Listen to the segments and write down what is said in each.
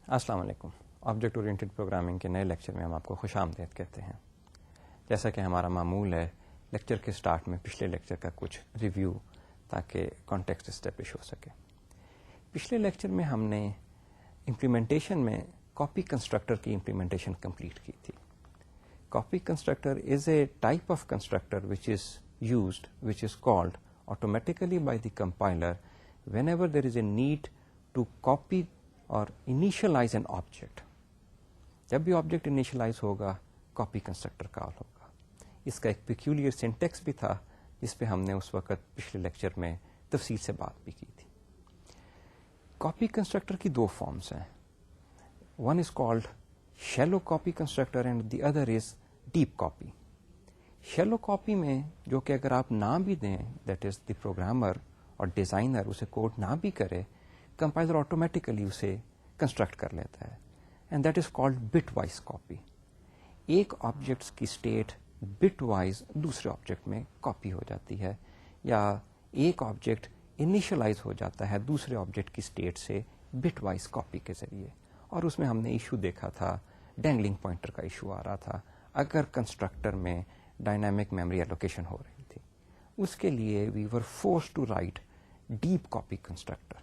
السلام علیکم. Object oriented programming کے نئے لیکچر میں ہم آپ کو خوش آمدید کہتے ہیں. جیسا کہ ہمارا معمول ہے لیکچر کے سٹارٹ میں پچھلے لیکچر کا کچھ ریویو تاکہ کانٹیکسٹ اسٹیبلش ہو سکے. پچھلے لیکچر میں ہم نے امپلیمنٹیشن میں کاپی کنسٹرکٹر کی امپلیمنٹیشن کمپلیٹ کی تھی. Copy constructor is a type of constructor which is called automatically by the compiler whenever there is a need to copy اور انیشلائز این آبجیکٹ. جب بھی آبجیکٹ انیشلائز ہوگا copy constructor call ہوگا. اس کا ایک peculiar syntax بھی تھا جس پہ ہم نے اس وقت پچھلے لیکچر میں تفصیل سے بات بھی کی تھی. کاپی کنسٹرکٹر کی دو فارمز ہیں. One is called shallow copy constructor and the other is deep copy. Shallow copy میں جو کہ اگر آپ نہ بھی دیں, دیٹ از دی پروگرامر اور ڈیزائنر اسے کوڈ نہ بھی کرے, کمپائلر آٹومیٹیکلی اسے کنسٹرکٹ کر لیتا ہے. And that is called bit wise copy. ایک آبجیکٹس کی اسٹیٹ بٹ وائز دوسرے آبجیکٹ میں کاپی ہو جاتی ہے, یا ایک آبجیکٹ انیشلائز ہو جاتا ہے دوسرے آبجیکٹ کی اسٹیٹ سے بٹ وائز کاپی کے ذریعے. اور اس میں ہم نے ایشو دیکھا تھا, ڈینگلنگ پوائنٹر کا ایشو آ رہا تھا اگر کنسٹرکٹر میں ڈائنامک میموری ایلوکیشن ہو رہی تھی. اس کے لیے we were forced to write deep copy constructor.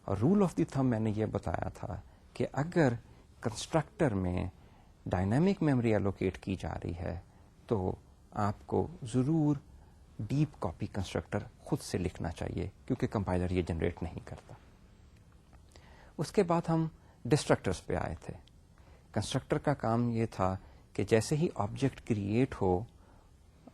اور رول آف دی تھم میں نے یہ بتایا تھا کہ اگر کنسٹرکٹر میں ڈائنامک میموری ایلوکیٹ کی جا رہی ہے تو آپ کو ضرور ڈیپ کاپی کنسٹرکٹر خود سے لکھنا چاہیے, کیونکہ کمپائلر یہ جنریٹ نہیں کرتا. اس کے بعد ہم ڈسٹرکٹرز پہ آئے تھے. کنسٹرکٹر کا کام یہ تھا کہ جیسے ہی آبجیکٹ کریٹ ہو,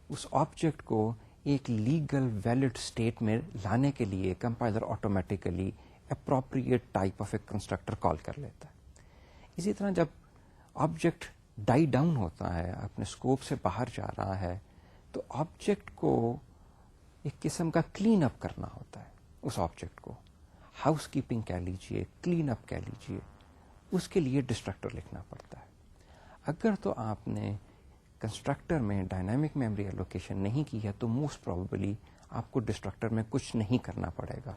اس آبجیکٹ کو ایک لیگل ویلڈ اسٹیٹ میں لانے کے لیے compiler automatically appropriate type of a constructor call کر لیتا ہے. اسی طرح جب آبجیکٹ ڈائی ڈاؤن ہوتا ہے, اپنے اسکوپ سے باہر جا رہا ہے, تو آبجیکٹ کو ایک قسم کا کلین اپ کرنا ہوتا ہے. اس آبجیکٹ کو ہاؤس کیپنگ کہہ لیجیے, کلین اپ کہہ لیجیے, اس کے لیے ڈسٹرکٹر لکھنا پڑتا ہے. اگر تو آپ نے کنسٹرکٹر میں ڈائنامک میموری ایلوکیشن نہیں کی ہے تو موسٹ پروبیبلی آپ کو ڈسٹرکٹر میں کچھ نہیں کرنا پڑے گا.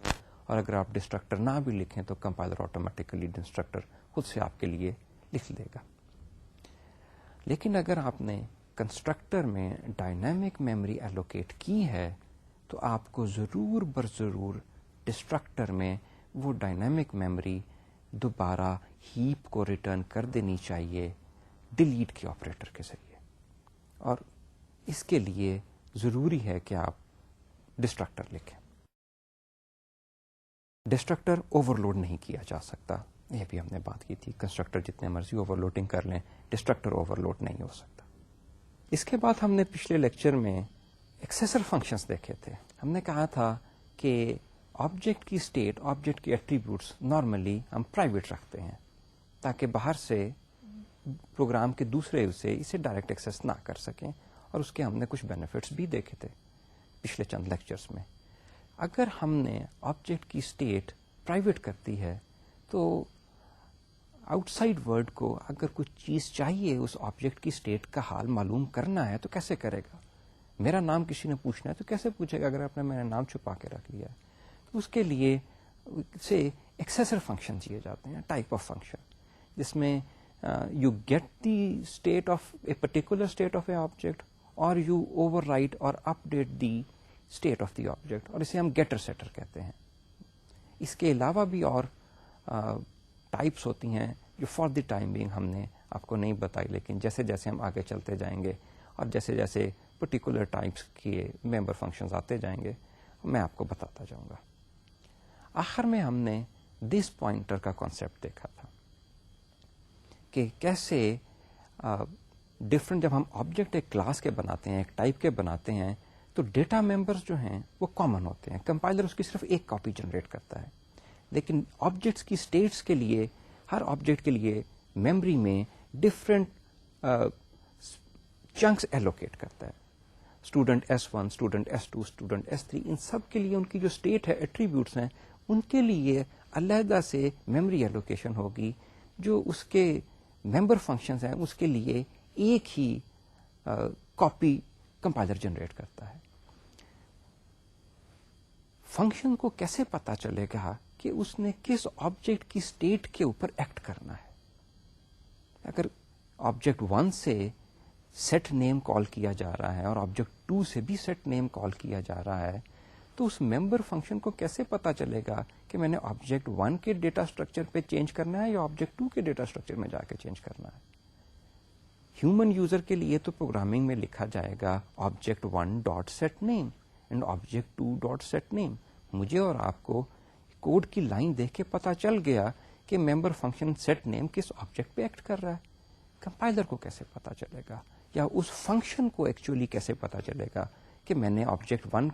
اور اگر آپ ڈسٹرکٹر نہ بھی لکھیں تو کمپائلر آٹومیٹیکلی ڈسٹرکٹر خود سے آپ کے لیے لکھ دے گا. لیکن اگر آپ نے کنسٹرکٹر میں ڈائنامک میموری ایلوکیٹ کی ہے تو آپ کو ضرور برضرور ڈسٹرکٹر میں وہ ڈائنامک میموری دوبارہ ہیپ کو ریٹرن کر دینی چاہیے ڈیلیٹ کے آپریٹر کے ذریعے. اور اس کے لیے ضروری ہے کہ آپ ڈسٹرکٹر لکھیں. ڈسٹرکٹر اوور لوڈ نہیں کیا جا سکتا, یہ بھی ہم نے بات کی تھی. کنسٹرکٹر جتنے مرضی اوور لوڈنگ کر لیں, ڈسٹرکٹر اوور لوڈ نہیں ہو سکتا. اس کے بعد ہم نے پچھلے لیکچر میں ایکسیسر فنکشنز دیکھے تھے. ہم نے کہا تھا کہ آبجیکٹ کی اسٹیٹ, آبجیکٹ کی ایٹریبیوٹس نارملی ہم پرائیویٹ رکھتے ہیں تاکہ باہر سے پروگرام کے دوسرے اسے ڈائریکٹ ایکسیس نہ کر سکیں. اور اس کے ہم نے کچھ بینیفٹس بھی دیکھے تھے پچھلے چند لیکچرز میں. اگر ہم نے آبجیکٹ کی اسٹیٹ پرائیویٹ کرتی ہے تو آؤٹ سائڈ ورلڈ کو اگر کچھ چیز چاہیے اس آبجیکٹ کی اسٹیٹ کا حال معلوم کرنا ہے تو کیسے کرے گا؟ میرا نام کسی نے پوچھنا ہے تو کیسے پوچھے گا اگر آپ نے میرا نام چھپا کے رکھ لیا ہے؟ تو اس کے لیے سے ایکسیسر فنکشن دیے جاتے ہیں, ٹائپ آف فنکشن, جس میں you get the state of a particular state of a object or you overwrite or update the state of the object, اور اسے ہم getter setter کہتے ہیں. اس کے علاوہ بھی اور ٹائپس ہوتی ہیں جو فار دی ٹائم بینگ ہم نے آپ کو نہیں بتائی, لیکن جیسے جیسے ہم آگے چلتے جائیں گے اور جیسے جیسے پرٹیکولر ٹائپس کے ممبر فنکشنز آتے جائیں گے میں آپ کو بتاتا جاؤں گا. آخر میں ہم نے دس پوائنٹر کا کانسیپٹ دیکھا تھا کہ کیسے ڈفرنٹ, جب ہم آبجیکٹ ایک کلاس کے بناتے ہیں, ایک ٹائپ کے بناتے ہیں, تو ڈیٹا ممبرز جو ہیں وہ کامن ہوتے ہیں. کمپائلر اس کی صرف ایک کاپی جنریٹ کرتا ہے, لیکن آبجیکٹس کی اسٹیٹس کے لیے ہر آبجیکٹ کے لیے میموری میں ڈفرینٹ چنکس ایلوکیٹ کرتا ہے. Student S1, student S2, student S3, ان سب کے لیے ان کی جو اسٹیٹ ہے, ایٹریبیوٹس ہیں, ان کے لیے علیحدہ سے میموری ایلوکیشن ہوگی. جو اس کے ممبر فنکشنز ہیں اس کے لیے ایک ہی کاپی کمپائلر جنریٹ کرتا ہے. فنکشن کو کیسے پتا چلے گا کہ اس نے کس آبجیکٹ کی اسٹیٹ کے اوپر ایکٹ کرنا ہے. اگر آبجیکٹ 1 سے سیٹ نیم کال کیا جا رہا ہے اور آبجیکٹ 2 سے بھی سیٹ نیم کال کیا جا رہا ہے, تو اس ممبر فنکشن کو کیسے پتا چلے گا کہ میں نے آبجیکٹ 1 کے ڈیٹا اسٹرکچر پہ چینج کرنا ہے یا آبجیکٹ 2 کے ڈیٹا اسٹرکچر میں جا کے چینج کرنا ہے. ہیومن یوزر کے لیے تو پروگرامنگ میں لکھا جائے گا object 1 dot set name and object 2 dot set name. مجھے اور آپ کو کوڈ کی لائن دیکھ کے پتا چل گیا کہ ممبر فنکشن سیٹ نیم کس آبجیکٹ پہ ایکٹ کر رہا ہے. کمپائلر کو کیسے پتا چلے گا, یا اس فنکشن کو ایکچولی کیسے پتا چلے گا کہ میں نے آبجیکٹ 1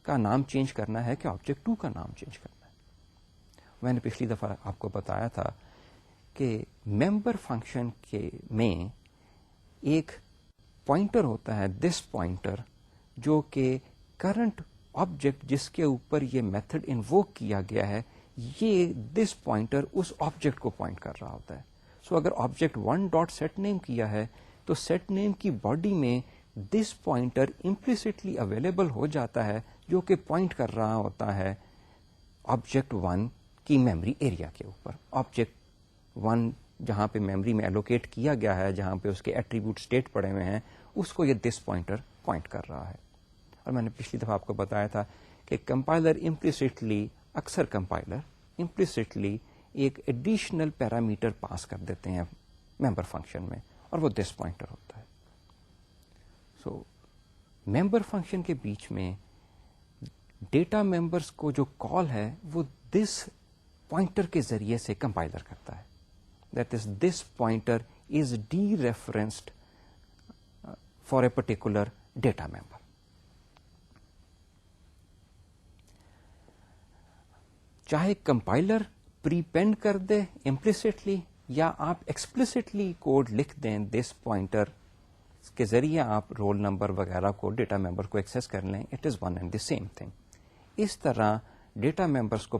کا نام چینج کرنا ہے کہ آبجیکٹ 2 کا نام چینج کرنا ہے. میں نے پچھلی دفعہ آپ کو بتایا تھا کہ ممبر فنکشن کے میں ایک پوائنٹر ہوتا ہے, دس پوائنٹر, جو کہ کرنٹ آبجیکٹ جس کے اوپر یہ میتھڈ انووک کیا گیا ہے, یہ دس پوائنٹر اس آبجیکٹ کو پوائنٹ کر رہا ہوتا ہے. سو اگر آبجیکٹ 1 ڈاٹ سیٹ نیم کیا ہے تو سیٹ نیم کی باڈی میں دس پوائنٹر امپلیسٹلی اویلیبل ہو جاتا ہے, جو کہ پوائنٹ کر رہا ہوتا ہے آبجیکٹ 1 کی میموری ایریا کے اوپر. آبجیکٹ 1 جہاں پہ میموری میں ایلوکیٹ کیا گیا ہے, جہاں پہ اس کے ایٹریبیوٹ اسٹیٹ پڑے ہوئے ہیں, اس کو یہ دس پوائنٹر پوائنٹ کر رہا ہے. اور میں نے پچھلی دفعہ آپ کو بتایا تھا کہ کمپائلر امپلیسٹلی, اکثر کمپائلر امپلیسٹلی ایک ایڈیشنل پیرامیٹر پاس کر دیتے ہیں ممبر فنکشن میں, اور وہ دس پوائنٹر ہوتا ہے. سو ممبر فنکشن کے بیچ میں ڈیٹا ممبرس کو جو کال ہے وہ دس پوائنٹر کے ذریعے سے کمپائلر کرتا ہے. That is this pointer is D referenced for a particular data member. چاہے کمپائلر پری پینڈ کر دے امپلیسٹلی, یا آپ ایکسپلسٹلی کوڈ لکھ دیں دس پوائنٹر کے ذریعے آپ رول نمبر وغیرہ کو, ڈیٹا ممبر کو ایکسیس کر لیں, it is one and the same thing. اس طرح ڈیٹا ممبرس کو,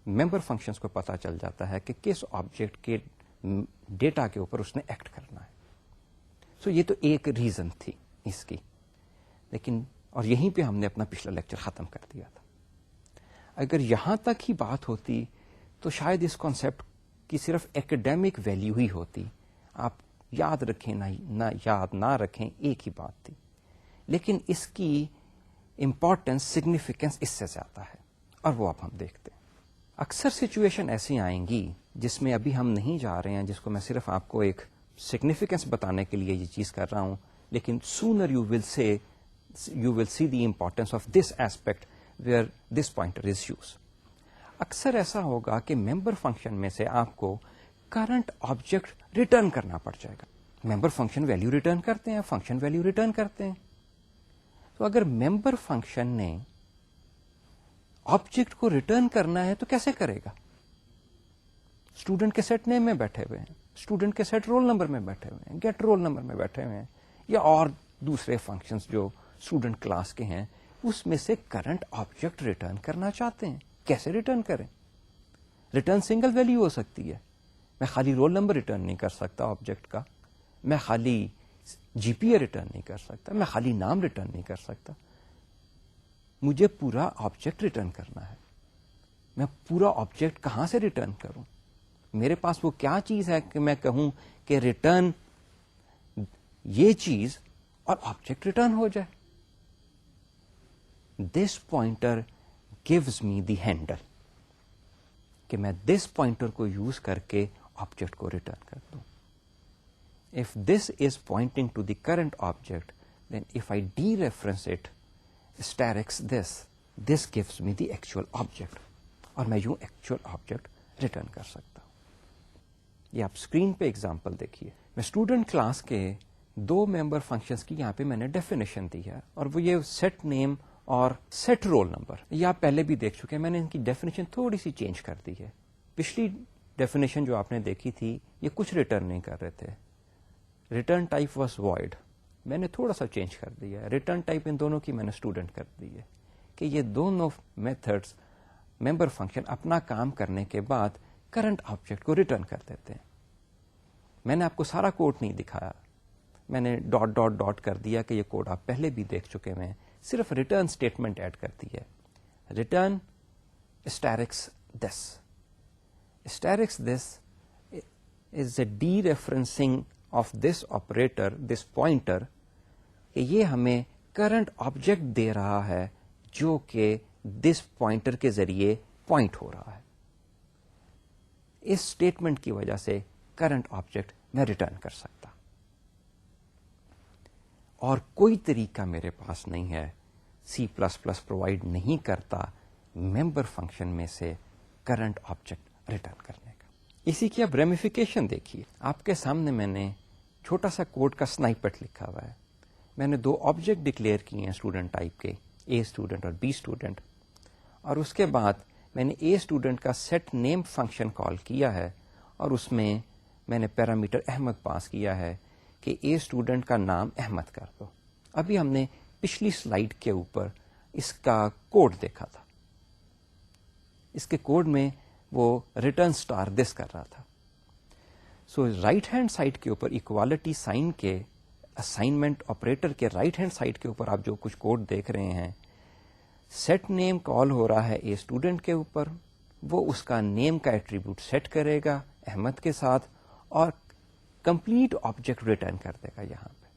ممبر فنکشنز کو پتا چل جاتا ہے کہ کس آبجیکٹ کے ڈیٹا کے اوپر اس نے ایکٹ کرنا ہے. سو یہ تو ایک ریزن تھی اس کی, لیکن اور یہیں پہ ہم نے اپنا پچھلا لیکچر ختم کر دیا تھا. اگر یہاں تک ہی بات ہوتی تو شاید اس کانسیپٹ کی صرف ایکڈیمک ویلیو ہی ہوتی, آپ یاد رکھیں نہ یاد نہ رکھیں ایک ہی بات تھی. لیکن اس کی امپورٹنس, سگنیفیکینس اس سے زیادہ ہے, اور وہ اب ہم دیکھتے ہیں. اکثر سچویشن ایسی آئیں گی جس میں ابھی ہم نہیں جا رہے ہیں, جس کو میں صرف آپ کو ایک سگنیفیکینس بتانے کے لیے یہ چیز کر رہا ہوں, لیکن sooner you will see the importance of this aspect where this pointer is use. اکثر ایسا ہوگا کہ ممبر فنکشن میں سے آپ کو کرنٹ آبجیکٹ ریٹرن کرنا پڑ جائے گا. ممبر فنکشن ویلیو ریٹرن کرتے ہیں, فنکشن ویلیو ریٹرن کرتے ہیں. تو اگر ممبر فنکشن نے آبجیکٹ کو ریٹرن کرنا ہے تو کیسے کرے گا؟ اسٹوڈنٹ کے سیٹ نیم میں بیٹھے ہوئے ہیں, اسٹوڈنٹ کے سیٹ رول نمبر میں بیٹھے ہوئے ہیں, گیٹ رول نمبر میں بیٹھے ہوئے ہیں, یا اور دوسرے فنکشنز جو اسٹوڈنٹ کلاس کے ہیں, اس میں سے کرنٹ آبجیکٹ ریٹرن کرنا چاہتے ہیں. کیسے ریٹرن کریں؟ ریٹرن سنگل ویلیو ہو سکتی ہے. میں خالی رول نمبر ریٹرن نہیں کر سکتا آبجیکٹ کا, میں خالی جی پی اے ریٹرن نہیں کر سکتا, میں خالی نام ریٹرن نہیں کر سکتا. مجھے پورا آبجیکٹ ریٹرن کرنا ہے. میں پورا آبجیکٹ کہاں سے ریٹرن کروں؟ میرے پاس وہ کیا چیز ہے کہ میں کہوں کہ ریٹرن یہ چیز اور آبجیکٹ ریٹرن ہو جائے؟ This pointer gives me the handle کہ میں دس پوائنٹر کو یوز کر کے آبجیکٹ کو ریٹرن کر دوں. If this is pointing to the current object, then if I dereference it, asterisk this gives me the actual object, اور میں یوں actual object ریٹرن کر سکتا ہوں. یہ آپ اسکرین پہ ایگزامپل دیکھیے. میں اسٹوڈنٹ کلاس کے دو ممبر فنکشنز کی یہاں پہ میں نے ڈیفینیشن دی ہے, اور وہ یہ سیٹ نیم اور سیٹ رول نمبر. یہ آپ پہلے بھی دیکھ چکے ہیں, میں نے ان کی ڈیفینیشن تھوڑی سی چینج کر دی ہے. پچھلی ڈیفینیشن جو آپ نے دیکھی تھی یہ کچھ ریٹرن نہیں کر رہے تھے, ریٹرن ٹائپ واز وائڈ. میں نے تھوڑا سا چینج کر دیا ہے, ریٹرن ٹائپ ان دونوں کی میں نے اسٹوڈنٹ کر دی ہے کہ یہ دونوں میتھڈس ممبر فنکشن اپنا کام کرنے کے بعد کرنٹ آبجیکٹ کو ریٹرن کر دیتے ہیں. میں نے آپ کو سارا کوڈ نہیں دکھایا, میں نے ڈاٹ ڈاٹ ڈاٹ کر دیا کہ یہ کوڈ آپ پہلے بھی دیکھ چکے ہیں. صرف ریٹرن اسٹیٹمنٹ ایڈ کر دی ہے, return asterisk this. Asterisk this is a dereferencing of this operator, this pointer, کہ یہ ہمیں کرنٹ آبجیکٹ دے رہا ہے جو کہ دس پوائنٹر کے ذریعے پوائنٹ ہو رہا ہے. اس اسٹیٹمنٹ کی وجہ سے کرنٹ آبجیکٹ میں ریٹرن کر سکتا, اور کوئی طریقہ میرے پاس نہیں ہے, C++ پرووائڈ نہیں کرتا ممبر فنکشن میں سے کرنٹ آبجیکٹ ریٹرن کرنے کا. اسی کی اب ریمیفیکیشن دیکھیے. آپ کے سامنے میں نے چھوٹا سا کوڈ کا سنائپٹ لکھا ہوا ہے. میں نے 2 آبجیکٹ ڈکلیئر کیے ہیں اسٹوڈنٹ ٹائپ کے, اے اسٹوڈنٹ اور بی اسٹوڈنٹ, اور اس کے بعد میں نے اے اسٹوڈنٹ کا سیٹ نیم فنکشن کال کیا ہے, اور اس میں نے پیرامیٹر احمد پاس کیا ہے کہ اے اسٹوڈنٹ کا نام احمد کر دو. ابھی ہم نے پچھلی سلائیڈ کے اوپر اس کا کوڈ دیکھا تھا. اس کے کوڈ میں وہ ریٹرن اسٹار دس کر رہا تھا. سو رائٹ ہینڈ سائڈ کے اوپر اکوالٹی سائن کے اسائنمنٹ آپریٹر کے رائٹ ہینڈ سائڈ کے اوپر آپ جو کچھ کوڈ دیکھ رہے ہیں, سیٹ نیم کال ہو رہا ہے اے اسٹوڈنٹ کے اوپر, وہ اس کا نیم کا ایٹریبیوٹ سیٹ کرے گا احمد کے ساتھ, اور کمپلیٹ آبجیکٹ ریٹرن کر دے گا یہاں پہ.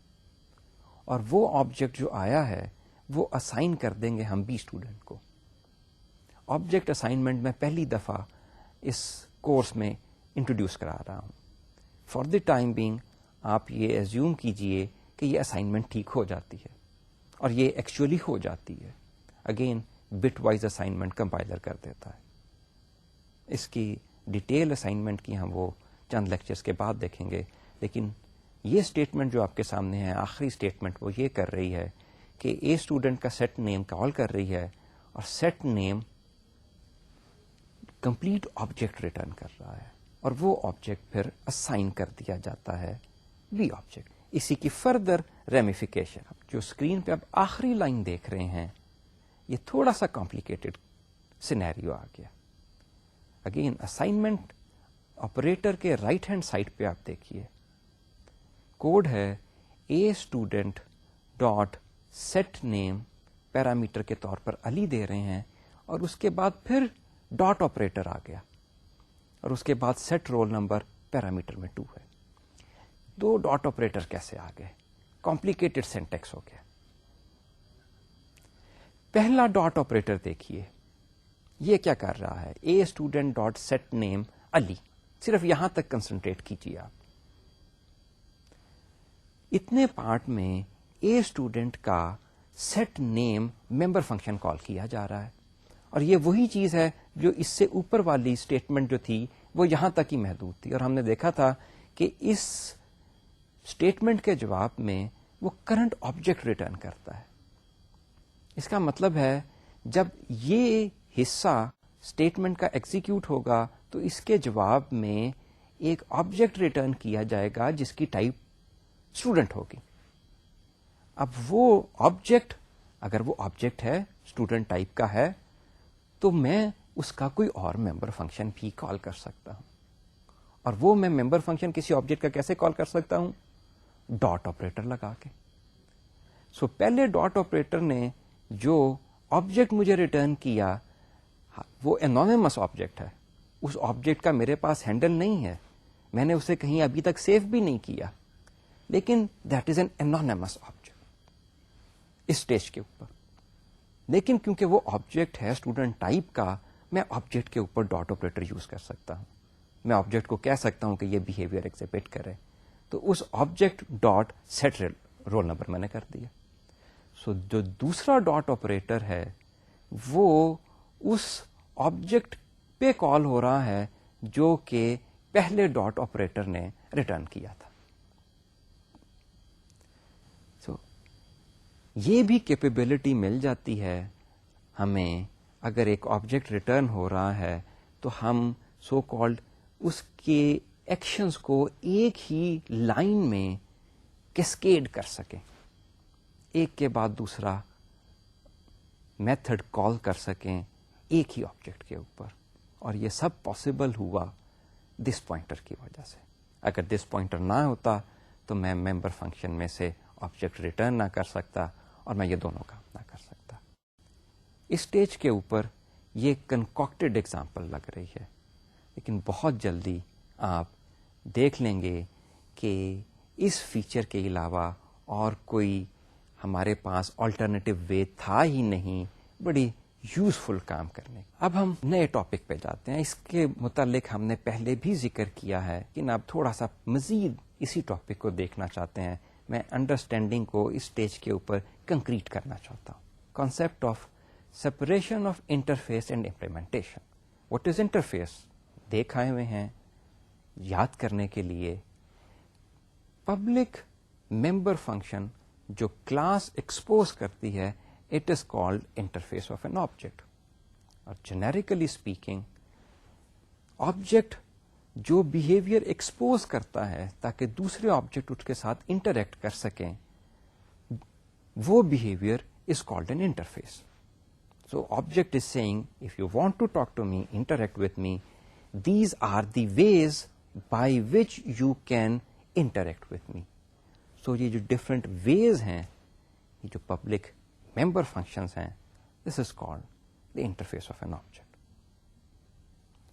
اور وہ آبجیکٹ جو آیا ہے وہ اسائن کر دیں گے ہم بی اسٹوڈنٹ کو. آبجیکٹ اسائنمنٹ میں پہلی دفعہ اس کورس میں انٹروڈیوس کرا رہا ہوں. فار دی ٹائم بینگ آپ یہ ایزیوم کیجئے کہ یہ اسائنمنٹ ٹھیک ہو جاتی ہے, اور یہ ایکچولی ہو جاتی ہے. Again bit wise assignment compiler کر دیتا ہے. اس کی ڈیٹیل اسائنمنٹ کی ہم وہ چند لیکچرز کے بعد دیکھیں گے, لیکن یہ اسٹیٹمنٹ جو آپ کے سامنے ہے, آخری اسٹیٹمنٹ, وہ یہ کر رہی ہے کہ اے اسٹوڈنٹ کا سیٹ نیم کال کر رہی ہے, اور set name complete object return کر رہا ہے, اور وہ آبجیکٹ پھر اسائن کر دیا جاتا ہے بی آبجیکٹ. اسی کی فردر ریمیفیکیشن جو اسکرین پہ آپ آخری لائن دیکھ رہے ہیں, یہ تھوڑا سا کمپلیکیٹڈ سینیریو آ گیا. اگین اسائنمنٹ آپریٹر کے رائٹ ہینڈ سائڈ پہ آپ دیکھیے, کوڈ ہے a student dot set name, parameter کے طور پر علی دے رہے ہیں, اور اس کے بعد پھر ڈاٹ آپریٹر آ گیا, اور اس کے بعد سیٹ رول نمبر پیرامیٹر میں 2 ہے. 2 ڈاٹ آپریٹر کیسے آ گئے؟ کمپلیکیٹڈ سینٹیکس ہو گیا. پہلا ڈاٹ آپریٹر دیکھیے, یہ کیا کر رہا ہے؟ A student dot set name Ali. صرف یہاں تک کنسنٹریٹ کیجیے آپ. اتنے پارٹ میں اے اسٹوڈنٹ کا set name member function call کیا جا رہا ہے, اور یہ وہی چیز ہے جو اس سے اوپر والی اسٹیٹمنٹ جو تھی وہ یہاں تک ہی محدود تھی. اور ہم نے دیکھا تھا کہ اس اسٹیٹمنٹ کے جواب میں وہ کرنٹ آبجیکٹ ریٹرن کرتا ہے. اس کا مطلب ہے جب یہ حصہ اسٹیٹمنٹ کا ایگزیکیوٹ ہوگا تو اس کے جواب میں ایک آبجیکٹ ریٹرن کیا جائے گا جس کی ٹائپ اسٹوڈنٹ ہوگی. اب وہ آبجیکٹ, اگر وہ آبجیکٹ ہے اسٹوڈنٹ ٹائپ کا ہے, تو میں اس کا کوئی اور ممبر فنکشن بھی کال کر سکتا ہوں. اور وہ میں ممبر فنکشن کسی آبجیکٹ کا کیسے کال کر سکتا ہوں؟ ڈاٹ آپریٹر لگا کے. سو پہلے ڈاٹ آپریٹر نے جو آبجیکٹ مجھے ریٹرن کیا وہ انونیمس آبجیکٹ ہے. اس آبجیکٹ کا میرے پاس ہینڈل نہیں ہے, میں نے اسے کہیں ابھی تک سیو بھی نہیں کیا, لیکن that is an anonymous object اس اسٹیج کے اوپر. لیکن کیونکہ وہ آبجیکٹ ہے اسٹوڈنٹ ٹائپ کا, میں آبجیکٹ کے اوپر ڈاٹ آپریٹر یوز کر سکتا ہوں. میں آبجیکٹ کو کہہ سکتا ہوں کہ یہ بہیویئر ایگزیبٹ کرے, تو اس object dot set roll number میں نے کر دیا. سو جو دوسرا ڈاٹ آپریٹر ہے وہ اس آبجیکٹ پہ کال ہو رہا ہے جو کہ پہلے ڈاٹ آپریٹر نے ریٹرن کیا تھا. سو یہ بھی کیپیبلٹی مل جاتی ہے ہمیں. اگر ایک آبجیکٹ ریٹرن ہو رہا ہے تو ہم سو کالڈ اس کے ایکشنز کو ایک ہی لائن میں کیسکیڈ کر سکیں, ایک کے بعد دوسرا میتھڈ کال کر سکیں ایک ہی آبجیکٹ کے اوپر. اور یہ سب پاسبل ہوا دس پوائنٹر کی وجہ سے. اگر دس پوائنٹر نہ ہوتا تو میں ممبر فنکشن میں سے آبجیکٹ ریٹرن نہ کر سکتا, اور میں یہ دونوں کام نہ کر سکتا. اس اسٹیج کے اوپر یہ کنکاکٹڈ ایگزامپل لگ رہی ہے، لیکن بہت جلدی آپ دیکھ لیں گے کہ اس فیچر کے علاوہ اور کوئی ہمارے پاس آلٹرنیٹیو وے تھا ہی نہیں بڑی یوزفل کام کرنے. اب ہم نئے ٹاپک پہ جاتے ہیں. اس کے متعلق ہم نے پہلے بھی ذکر کیا ہے، لیکن اب تھوڑا سا مزید اسی ٹاپک کو دیکھنا چاہتے ہیں. میں انڈرسٹینڈنگ کو اس اسٹیج کے اوپر کنکریٹ کرنا چاہتا ہوں. Concept of separation of interface and implementation. What is interface? دیکھ آئے ہوئے ہیں. یاد کرنے کے لیے پبلک ممبر فنکشن جو کلاس ایکسپوز کرتی ہے it is called interface of an object. اور جنیریکلی اسپیکنگ آبجیکٹ جو بیہیویئر ایکسپوز کرتا ہے تاکہ دوسرے آبجیکٹ اس کے ساتھ انٹریکٹ کر سکیں، وہ behaviour is called an interface. So object is saying if you want to talk to me, interact with me, these are the ways by which you can interact with me. So یہ جو different ways ہیں، یہ جو public member functions ہیں، this is called the interface of an object.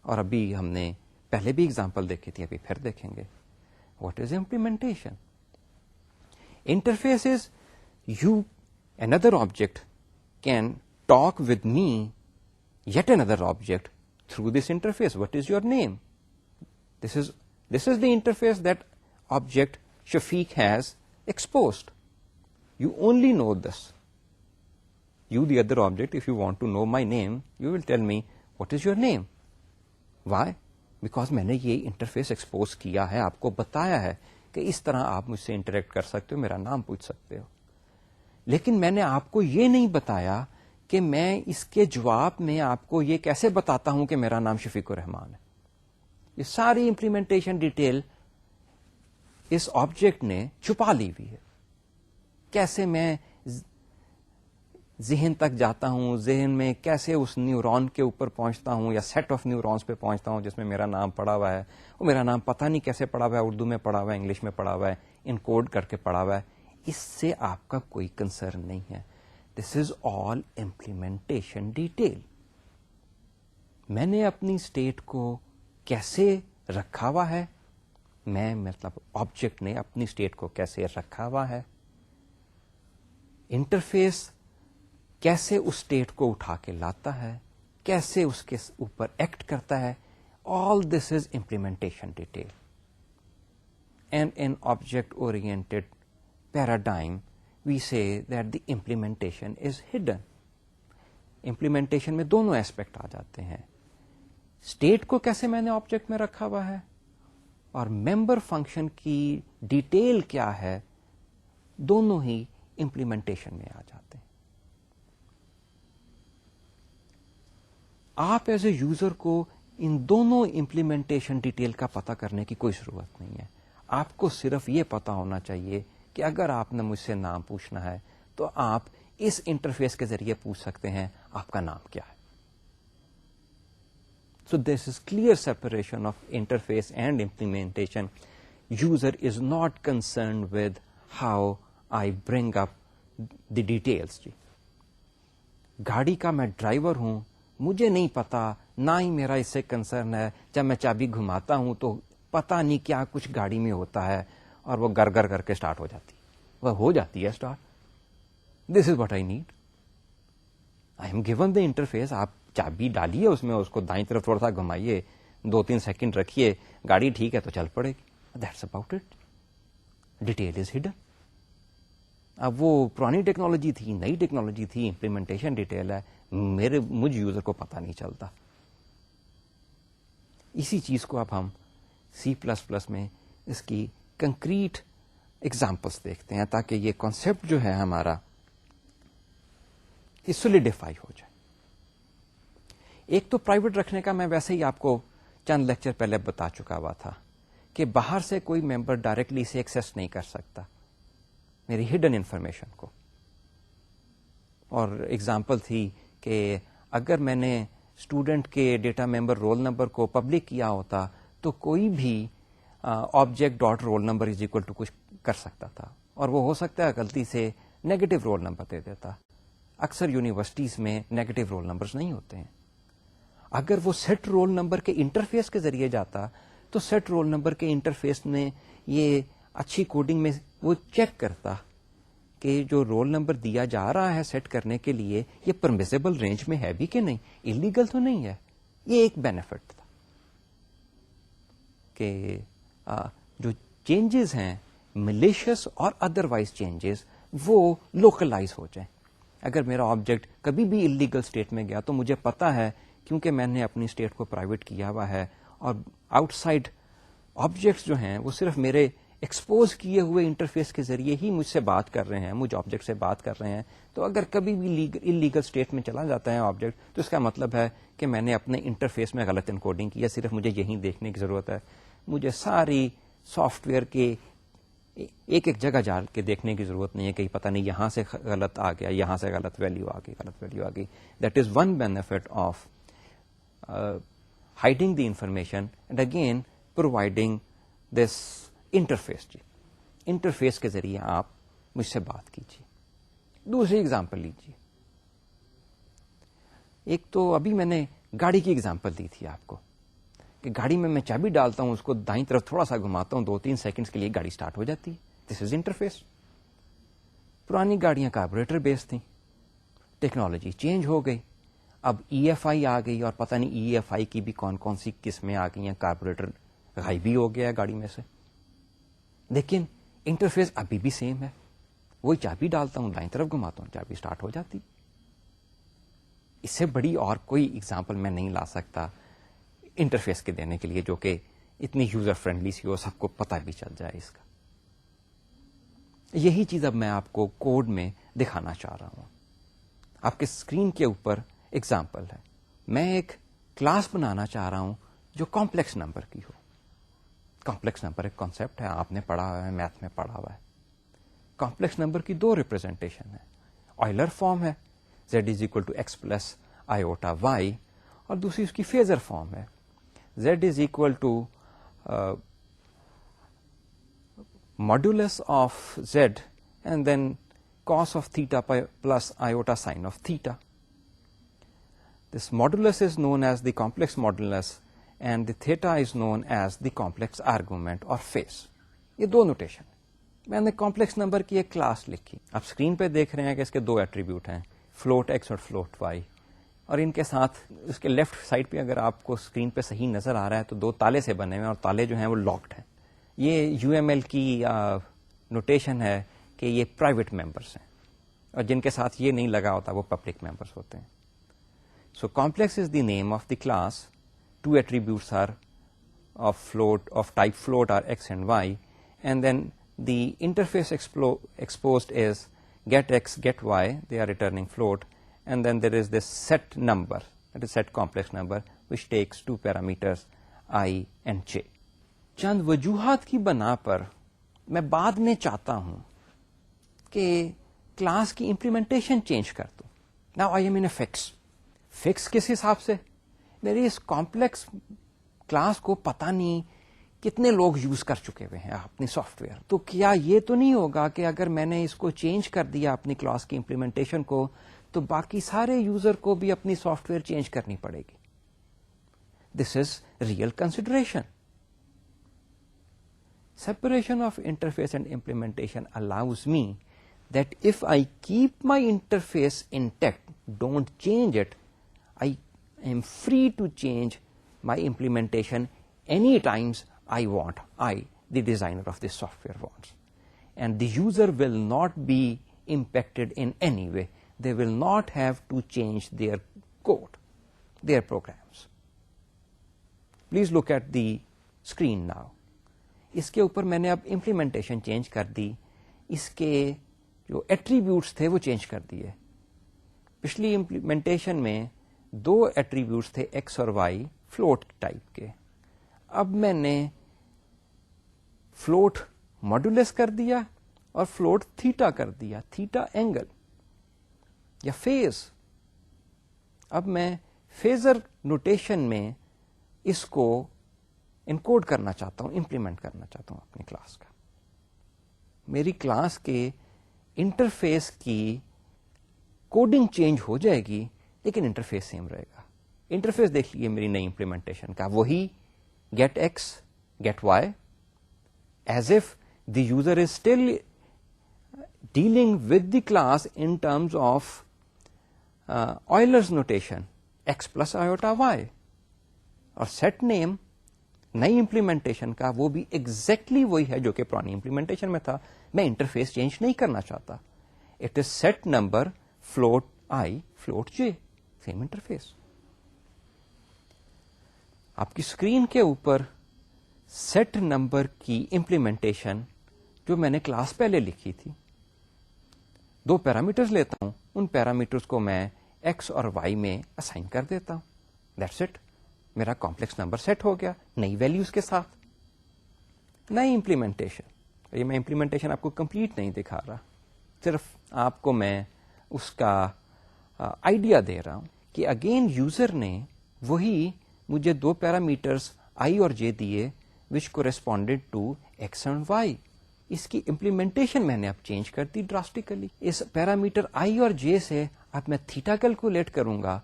اور ابھی ہم نے پہلے بھی اگزامپل دیکھی تھی، ابھی پھر دیکھیں گے. What is implementation? Interface is you another object can talk with me, yet another object, through this interface. What is your name? This is the interface that object Shafiq has exposed. You only know this. You, the other object, if you want to know my name, you will tell me, what is your name? Why? Because میں نے یہ interface expose کیا ہے، آپ کو بتایا ہے کہ اس طرح آپ مجھ سے انٹریکٹ کر سکتے ہو، میرا نام پوچھ سکتے ہو. لیکن میں نے آپ کو یہ نہیں بتایا کہ میں اس کے جواب میں آپ کو یہ کیسے بتاتا ہوں کہ میرا نام شفیق الرحمان ہے. یہ ساری امپلیمنٹیشن ڈیٹیل اس آبجیکٹ نے چھپا لی ہوئی ہے. کیسے میں ذہن تک جاتا ہوں، ذہن میں کیسے اس نیورون کے اوپر پہنچتا ہوں یا سیٹ آف نیورونز پہ پہنچتا ہوں جس میں میرا نام پڑا ہوا ہے. وہ میرا نام پتہ نہیں کیسے پڑا ہوا ہے، اردو میں پڑا ہوا ہے، انگلش میں پڑا ہوا ہے، انکوڈ کر کے پڑا ہوا ہے. اس سے آپ کا کوئی کنسرن نہیں ہے. This is all implementation detail. میں نے اپنی اسٹیٹ کو کیسے رکھا ہوا ہے، میں مطلب آبجیکٹ نے اپنی اسٹیٹ کو کیسے رکھا ہوا ہے، انٹرفیس کیسے اس اسٹیٹ کو اٹھا کے لاتا ہے، کیسے اس کے اوپر ایکٹ کرتا ہے. All this is implementation detail. And in object oriented paradigm, we say that the implementation is hidden. Implementation میں دونوں ایسپیکٹ آ جاتے ہیں. اسٹیٹ کو کیسے میں نے آبجیکٹ میں رکھا ہوا ہے اور ممبر فنکشن کی ڈیٹیل کیا ہے، دونوں ہی امپلیمنٹیشن میں آ جاتے ہیں. آپ ایز اے یوزر کو ان دونوں امپلیمنٹیشن ڈیٹیل کا پتہ کرنے کی کوئی ضرورت نہیں ہے. آپ کو صرف یہ پتا ہونا چاہیے کہ اگر آپ نے مجھ سے نام پوچھنا ہے تو آپ اس انٹرفیس کے ذریعے پوچھ سکتے ہیں آپ کا نام کیا ہے. So this is clear separation of interface and implementation. User is not concerned with how I bring up the details. جی گاڑی کا میں ڈرائیور ہوں، مجھے نہیں پتا، نہ ہی میرا اس سے کنسرن ہے. جب میں چابی گھماتا ہوں تو پتا نہیں کیا کچھ گاڑی میں ہوتا ہے اور وہ گر گر کر کے اسٹارٹ ہو جاتی، وہ ہو جاتی ہے start. This is what I need. I am given the interface. آپ چابی ڈالیے اس میں، اس کو دائیں طرف تھوڑا سا گھمائیے، 2-3 سیکنڈ رکھیے، گاڑی ٹھیک ہے تو چل پڑے گی. That's about it. Detail is hidden. اب وہ پرانی ٹیکنالوجی تھی، نئی ٹیکنالوجی تھی، امپلیمنٹیشن ڈیٹیل ہے، مجھ یوزر کو پتا نہیں چلتا. اسی چیز کو اب ہم C++ میں اس کی کنکریٹ ایگزامپلس دیکھتے ہیں تاکہ یہ کانسیپٹ جو ہے ہمارا یہ سولیڈیفائی ہو جائے. ایک تو پرائیویٹ رکھنے کا میں ویسے ہی آپ کو چند لیکچر پہلے بتا چکا ہوا تھا کہ باہر سے کوئی ممبر ڈائریکٹلی اسے ایکسیس نہیں کر سکتا میری ہڈن انفارمیشن کو. اور ایگزامپل تھی کہ اگر میں نے اسٹوڈنٹ کے ڈیٹا ممبر رول نمبر کو پبلک کیا ہوتا تو کوئی بھی object dot roll number is equal to کچھ کر سکتا تھا، اور وہ ہو سکتا ہے غلطی سے نیگیٹو رول نمبر دے دیتا. اکثر یونیورسٹیز میں نیگیٹو رول نمبرز نہیں ہوتے ہیں. اگر وہ سیٹ رول نمبر کے انٹرفیس کے ذریعے جاتا تو سیٹ رول نمبر کے انٹرفیس میں یہ اچھی کوڈنگ میں وہ چیک کرتا کہ جو رول نمبر دیا جا رہا ہے سیٹ کرنے کے لیے یہ پرمیسیبل رینج میں ہے بھی کہ نہیں, انلیگل تو نہیں ہے. یہ ایک بینیفٹ تھا کہ جو چینجز ہیں ملیشیس اور ادروائز چینجز وہ لوکلائز ہو جائیں. اگر میرا آبجیکٹ کبھی بھی انلیگل اسٹیٹ میں گیا تو مجھے پتا ہے کیونکہ میں نے اپنی اسٹیٹ کو پرائیویٹ کیا ہوا ہے اور آؤٹ سائڈ آبجیکٹس جو ہیں وہ صرف میرے ایکسپوز کیے ہوئے انٹرفیس کے ذریعے ہی مجھ سے بات کر رہے ہیں, مجھ آبجیکٹ سے بات کر رہے ہیں. تو اگر کبھی بھی انلیگل اسٹیٹ میں چلا جاتا ہے آبجیکٹ تو اس کا مطلب ہے کہ میں نے اپنے انٹرفیس میں غلط انکوڈنگ کیا. صرف مجھے یہی دیکھنے کی ضرورت ہے, مجھے ساری سافٹ ویئر کے ایک ایک جگہ جا کے دیکھنے کی ضرورت نہیں ہے کہ پتہ نہیں یہاں سے غلط آ گیا, یہاں سے غلط ویلیو آ گئی. That is one benefit of hiding the information and again providing this interface. Interface کے ذریعے آپ مجھ سے بات کیجیے. دوسری ایگزامپل لیجیے. ایک تو ابھی میں نے گاڑی کی ایگزامپل دی تھی آپ کو کہ گاڑی میں چابی ڈالتا ہوں, اس کو دائیں طرف تھوڑا سا گھماتا ہوں, 2-3 سیکنڈز کے لیے گاڑی سٹارٹ ہو جاتی ہے. This is interface. پرانی گاڑیاں کاربوریٹر بیس تھیں, ٹیکنالوجی چینج ہو گئی, اب ای ایف آئی آ گئی اور پتہ نہیں ای ایف آئی کی بھی کون کون سی قسمیں آ گئی ہیں, کاربوریٹر غائب ہی ہو گیا ہے گاڑی میں سے, لیکن انٹرفیس ابھی بھی سیم ہے. وہی چابی ڈالتا ہوں, دائیں طرف گھماتا ہوں, چابی سٹارٹ ہو جاتی. اس سے بڑی اور کوئی ایگزامپل میں نہیں لا سکتا انٹرفیس کے دینے کے لیے جو کہ اتنی یوزر فرینڈلی سی ہو, سب کو پتہ بھی چل جائے اس کا. یہی چیز اب میں آپ کو کوڈ میں دکھانا چاہ رہا ہوں. آپ کے اسکرین کے اوپر ایگزامپل ہے. میں ایک کلاس بنانا چاہ رہا ہوں جو کمپلیکس نمبر کی ہو. کمپلیکس نمبر ایک کانسیپٹ ہے, آپ نے پڑھا ہوا ہے, میتھ میں پڑھا ہوا ہے. کمپلیکس نمبر کی 2 ریپرزینٹیشن ہے. آئلر فارم ہے z is equal to x plus iota y, اور دوسری اس کی فیزر فارم ہے z is equal to modulus of z and then cos of theta plus iota sin of theta. This modulus is known as the complex modulus and the theta is known as the complex argument or phase. یہ 2 notation. میں نے complex number کی ایک class لکھی. آپ screen پہ دیکھ رہے ہیں کہ اس کے 2 ایٹریبیوٹ ہیں, فلوٹ ایکس اور فلوٹ وائی, اور ان کے ساتھ اس کے لیفٹ سائڈ پہ اگر آپ کو اسکرین پہ صحیح نظر آ رہا ہے تو 2 تالے سے بنے ہوئے ہیں, اور تالے جو ہیں وہ لاکڈ ہیں. یہ یو ایم ایل کی نوٹیشن ہے کہ یہ پرائیویٹ ممبرس ہیں, اور جن کے ساتھ یہ نہیں لگا ہوتا وہ پبلک ممبرس ہوتے ہیں. So complex is the name of the class. 2 attributes are of float of type float are x and y, and then the interface exposed is get x get y, they are returning float, and then there is this set number, that is set complex number, which takes 2 parameters I and j. چند وجوہات کی بنا پر میں بعد میں چاہتا ہوں کہ کلاس کی امپلیمنٹیشن چینج کر دوں. Now I am in a fix. Fix کس حساب سے؟ میری اس کمپلیکس کلاس کو پتہ نہیں کتنے لوگ یوز کر چکے ہوئے ہیں اپنی سافٹ ویئر. تو کیا یہ تو نہیں ہوگا کہ اگر میں نے اس کو چینج کر دیا اپنی کلاس کی امپلیمنٹیشن کو تو باقی سارے یوزر کو بھی اپنی سافٹ ویئر چینج کرنی پڑے گی؟ This is real consideration. Separation of interface and implementation allows me that if I keep my interface intact, don't change it, I am free to change my implementation any times I want, the designer of this software, wants. And the user will not be impacted in any way. They will not have to change their code, their programs. Please look at the screen now. اس کے اوپر میں نے اب implementation change کر دی, اس کے جو attributes تھے وہ چینج کر دیے. پچھلی امپلیمنٹیشن میں 2 ایٹریبیوٹس تھے ایکس اور وائی فلوٹ ٹائپ کے. اب میں نے فلوٹ ماڈولس کر دیا اور فلوٹ تھیٹا کر دیا, تھیٹا اینگل یا فیز. اب میں فیزر نوٹیشن میں اس کو انکوڈ کرنا چاہتا ہوں, امپلیمنٹ کرنا چاہتا ہوں اپنی کلاس کا. میری کلاس کے انٹرفیس کی کوڈنگ چینج ہو جائے گی لیکن انٹرفیس سیم رہے گا. انٹرفیس دیکھ لیے میری نئی امپلیمنٹیشن کا, وہی get x get y, as if the user is still dealing with the class in terms of Euler's notation x plus iota y. اور سیٹ نیم نئی امپلیمنٹیشن کا وہ بھی ایگزیکٹلی وہی ہے جو کہ پرانی امپلیمنٹیشن میں تھا. میں انٹرفیس چینج نہیں کرنا چاہتا. It is set number float i float j, same interface. آپ کی اسکرین کے اوپر سیٹ نمبر کی امپلیمنٹیشن جو میں نے کلاس پہلے لکھی تھی, 2 پیرامیٹرز لیتا ہوں, ان پیرامیٹرز کو میں ایکس اور وائی میں اسائن کر دیتا ہوں. دیٹس اٹ, میرا کمپلیکس نمبر سیٹ ہو گیا نئی ویلیوز کے ساتھ. نئی امپلیمنٹیشن, یہ میں امپلیمنٹیشن آپ کو کمپلیٹ نہیں دکھا رہا, صرف آپ کو میں اس کا آئیڈیا دے رہا ہوں کہ اگین یوزر نے وہی مجھے 2 پیرامیٹرز آئی اور جے دیے which corresponded to X and Y. اس کی امپلیمنٹیشن میں نے اب چینج کر دی ڈراسٹیکلی. اس پیرامیٹر آئی اور جے سے اب میں تھیٹا کیلکولیٹ کروں گا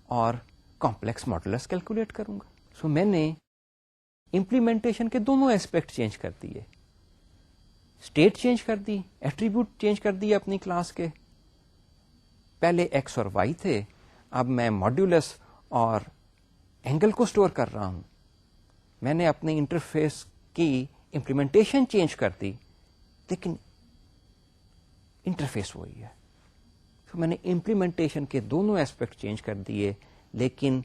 اور کمپلیکس ماڈولس کیلکولیٹ کروں گا. سو میں نے امپلیمنٹیشن کے دونوں ایسپیکٹ چینج کر دیے, اسٹیٹ چینج کر دی, ایٹریبیوٹ چینج کر دیے اپنی کلاس کے. پہلے ایکس اور وائی تھے, اب میں ماڈولس اور اینگل کو اسٹور کر رہا ہوں. میں نے اپنے انٹرفیس کی امپلیمنٹیشن چینج کر دی, لیکن انٹرفیس وہی ہے. تو میں نے امپلیمنٹیشن کے دونوں ایسپیکٹ چینج کر دیے, لیکن